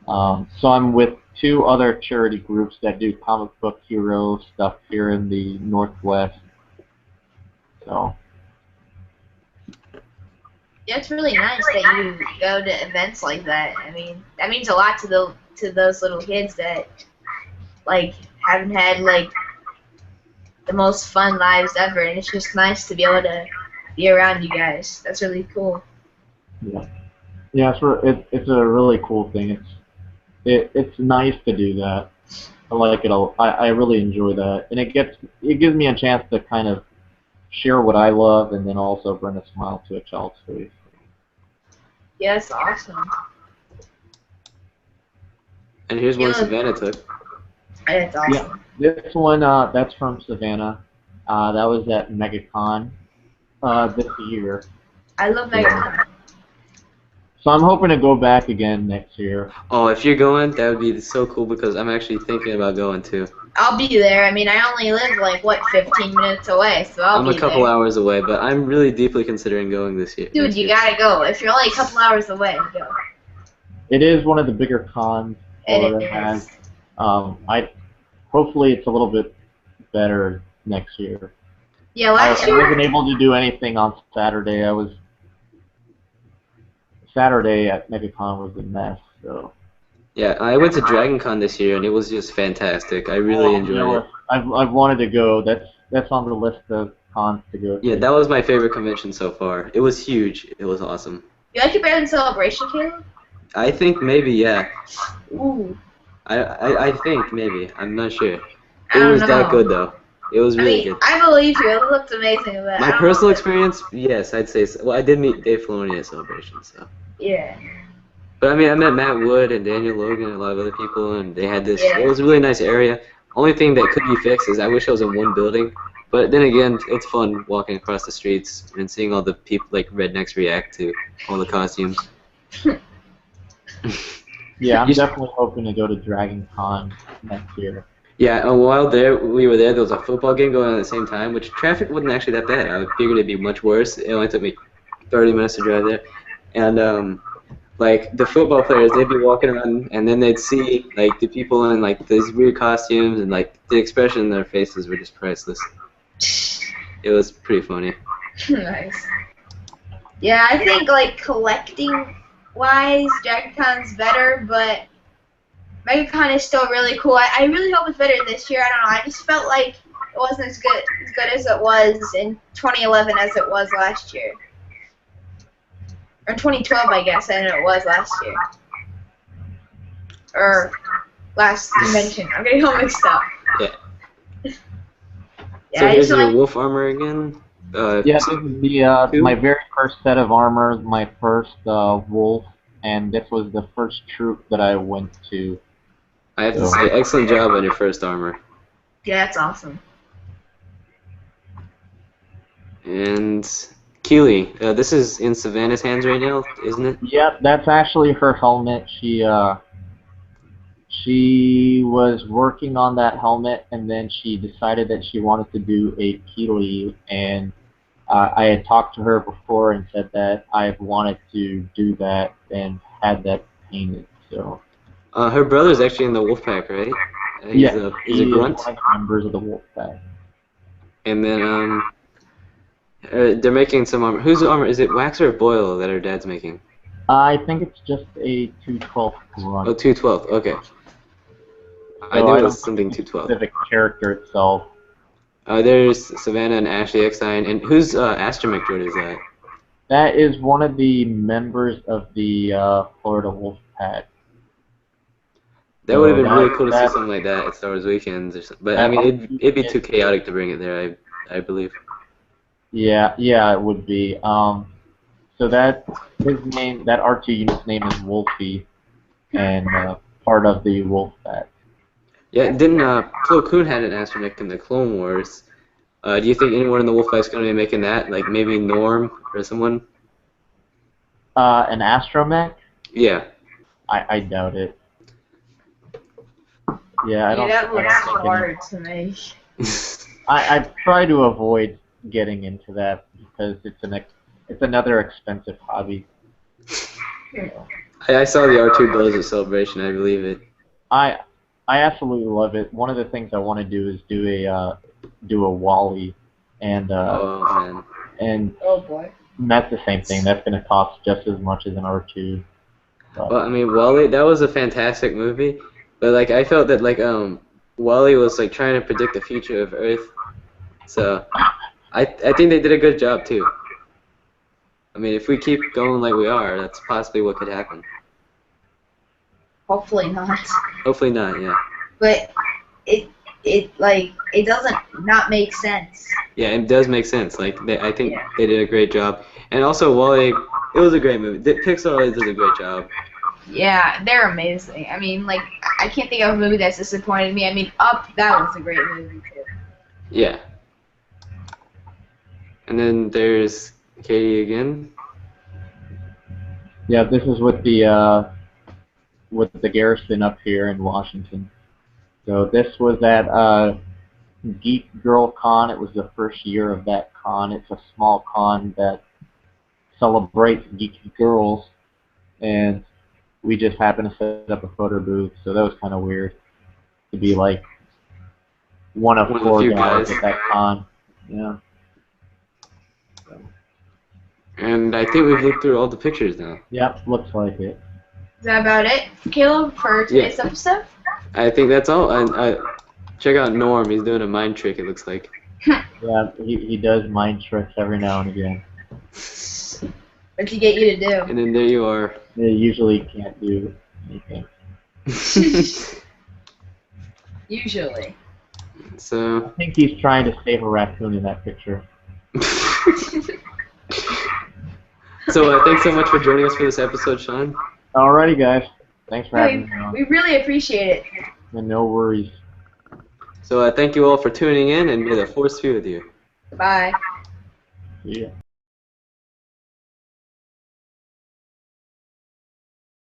S3: So I'm with 2 other charity groups that do comic book hero stuff here in the Northwest. So
S2: Yeah, it's really nice that you go to events like that. I mean, that means a lot to those little kids that like haven't had like the most fun lives ever, and it's just nice to be able to be around you guys. That's really cool.
S3: yeah, it's a really cool thing. It's nice to do that. I like it. I really enjoy that, and it gives me a chance to kind of share what I love, and then also bring a smile to a child's face.
S2: Yeah, that's awesome.
S1: And here's one
S2: Yeah.
S1: Savannah took.
S2: That's awesome.
S3: This one, that's from Savannah. That was at MegaCon this year.
S2: I love Megaton.
S3: So I'm hoping to go back again next year.
S1: Oh, if you're going, that would be so cool because I'm actually thinking about going too.
S2: I'll be there. I mean, I only live like what 15 minutes away, so I'll
S1: I'm
S2: be
S1: a couple
S2: there.
S1: hours away, but I'm really deeply considering going this year.
S2: Dude,
S1: next
S2: you
S1: year.
S2: gotta go. If you're only a couple hours away, go.
S3: It is one of the bigger cons Florida
S2: It
S3: has.
S2: is.
S3: Hopefully it's a little bit better next year.
S2: Yeah,
S3: I
S2: last year.
S3: wasn't able to do anything on Saturday. Saturday at MegaCon was a mess. So
S1: Yeah, I went to Dragon Con this year and it was just fantastic. I really enjoyed it.
S3: I've wanted to go. That's on the list of cons to go to.
S1: Yeah, that was my favorite convention so far. It was huge. It was awesome.
S2: You like it better than Celebration, Caleb?
S1: I think maybe, yeah.
S2: Ooh.
S1: I think maybe. I'm not sure.
S2: I
S1: It
S2: don't
S1: was that
S2: know.
S1: good though. It was
S2: I
S1: really
S2: mean,
S1: good.
S2: I believe you. It looked amazing, but
S1: My
S2: I don't know
S1: personal
S2: if it.
S1: experience, yes, I'd say so. Well, I did meet Dave Filoni at Celebration, so.
S2: Yeah.
S1: But I mean, I met Matt Wood and Daniel Logan and a lot of other people, and they had this. It
S2: Yeah.
S1: was a really nice area. Only thing that could be fixed is I wish I was in one building. But then again, it's fun walking across the streets and seeing all the people, like rednecks, react to all the costumes.
S3: Yeah, I'm
S1: You sh-
S3: definitely hoping to go to Dragon Con next year.
S1: yeah, and while we were there, there was a football game going on at the same time, which traffic wasn't actually that bad. I figured it'd be much worse. It only took me 30 minutes to drive there, and like the football players, they'd be walking around and then they'd see like the people in like these weird costumes and like the expression in their faces were just priceless. It was pretty funny.
S2: Nice. Yeah, I think like collecting wise, DragonCon's better, but MegaCon is still really cool. I really hope it's better this year. I don't know. I just felt like it wasn't as good as it was in 2011 as it was last year. Or 2012, I guess. I know it was last year. Or last convention. I'm getting all mixed up.
S1: Yeah.
S2: Yeah,
S1: So
S2: I
S1: here's
S2: just
S1: your
S2: like.
S1: wolf armor again.
S3: Yeah, this is the
S1: Two?
S3: my very first set of armor, my first wolf, and this was the first troop that I went to.
S1: I have to
S3: So
S1: say, excellent job on your first armor.
S2: Yeah, that's awesome.
S1: And Keely, this is in Savannah's hands right now, isn't it?
S3: yeah, that's actually her helmet. She was working on that helmet, and then she decided that she wanted to do a Keely, and I had talked to her before and said that I wanted to do that and had that painted. So
S1: Her brother's actually in the wolf pack, right?
S3: yeah,
S1: He's a
S3: he is
S1: grunt.
S3: one of the members of the wolf pack.
S1: And then they're making some armor. Whose armor is it? Wax or Boyle that her dad's making?
S3: I think it's just a 212
S1: Oh,
S3: run.
S1: 212. Okay. I
S3: So
S1: knew
S3: I
S1: it
S3: don't
S1: was
S3: think
S1: something
S3: it's a
S1: 212.
S3: specific character itself.
S1: There's Savannah and Ashley Eckstein. And whose astromech droid is that?
S3: That is one of the members of the Florida Wolf Pack.
S1: That would have
S3: So
S1: been really cool to see
S3: that
S1: something like that at Star Wars Weekends or something. But I
S3: that
S1: mean,
S3: R2
S1: it'd be too
S3: is,
S1: chaotic to bring it there. I believe.
S3: yeah, it would be. So that his name, that R2 unit's name is Wolfie, and part of the Wolf Pack.
S1: Yeah, didn't Plo-Kool had an astromech in the Clone Wars? Do you think anyone in the Wolf Pack's gonna be making that? Like maybe Norm or someone?
S3: An astromech?
S1: Yeah.
S3: I doubt it. Yeah, I
S2: Yeah,
S3: don't.
S2: that
S3: I
S2: looks
S3: don't think any,
S2: hard to me.
S3: I try to avoid getting into that because it's another expensive hobby.
S1: I saw the R2 Buzz at Celebration. I believe it.
S3: I I absolutely love it. One of the things I want to do is do a Wally, and
S1: Oh man.
S3: and
S2: Oh boy.
S3: that's the same thing. That's going to cost just as much as an R2. But,
S1: Well, I mean, Wally, that was a fantastic movie, but like I felt that like Wally was like trying to predict the future of Earth, so I think they did a good job too. I mean, if we keep going like we are, that's possibly what could happen.
S2: Hopefully not.
S1: Hopefully not, yeah.
S2: But it doesn't not make sense.
S1: Yeah, it does make sense. Like I think
S2: Yeah.
S1: they did a great job, and also Wally, it was a great movie. Pixar always does a great job.
S2: Yeah, they're amazing. I mean, like I can't think of a movie that's disappointed me. I mean, Up, that was a great movie too.
S1: Yeah. And then there's Katie again.
S3: yeah, this is with the garrison up here in Washington. So this was at Geek Girl Con. It was the first year of that con. It's a small con that celebrates geeky girls, and we just happened to set up a photo booth. So that was kind of weird to be like one of
S1: One of the
S3: four
S1: few
S3: guys
S1: guys.
S3: at that con. Yeah.
S1: And I think we've looked through all the pictures now.
S3: Yep, looks like it.
S2: Is that about it, Caleb, for today's episode?
S1: I think that's all. And check out Norm. He's doing a mind trick. It looks like.
S3: Yeah, he does mind tricks every now and again.
S2: What'd he get you to do?
S1: And then there you are.
S3: They usually can't do anything.
S2: Usually.
S1: So.
S3: I think he's trying to save a raccoon in that picture.
S1: So thanks so much for joining us for this episode, Shaun.
S3: Alrighty, guys. Thanks for having me on.
S2: We really appreciate it.
S3: And no worries.
S1: So thank you all for tuning in, and may the force be with you.
S2: Bye.
S3: See ya.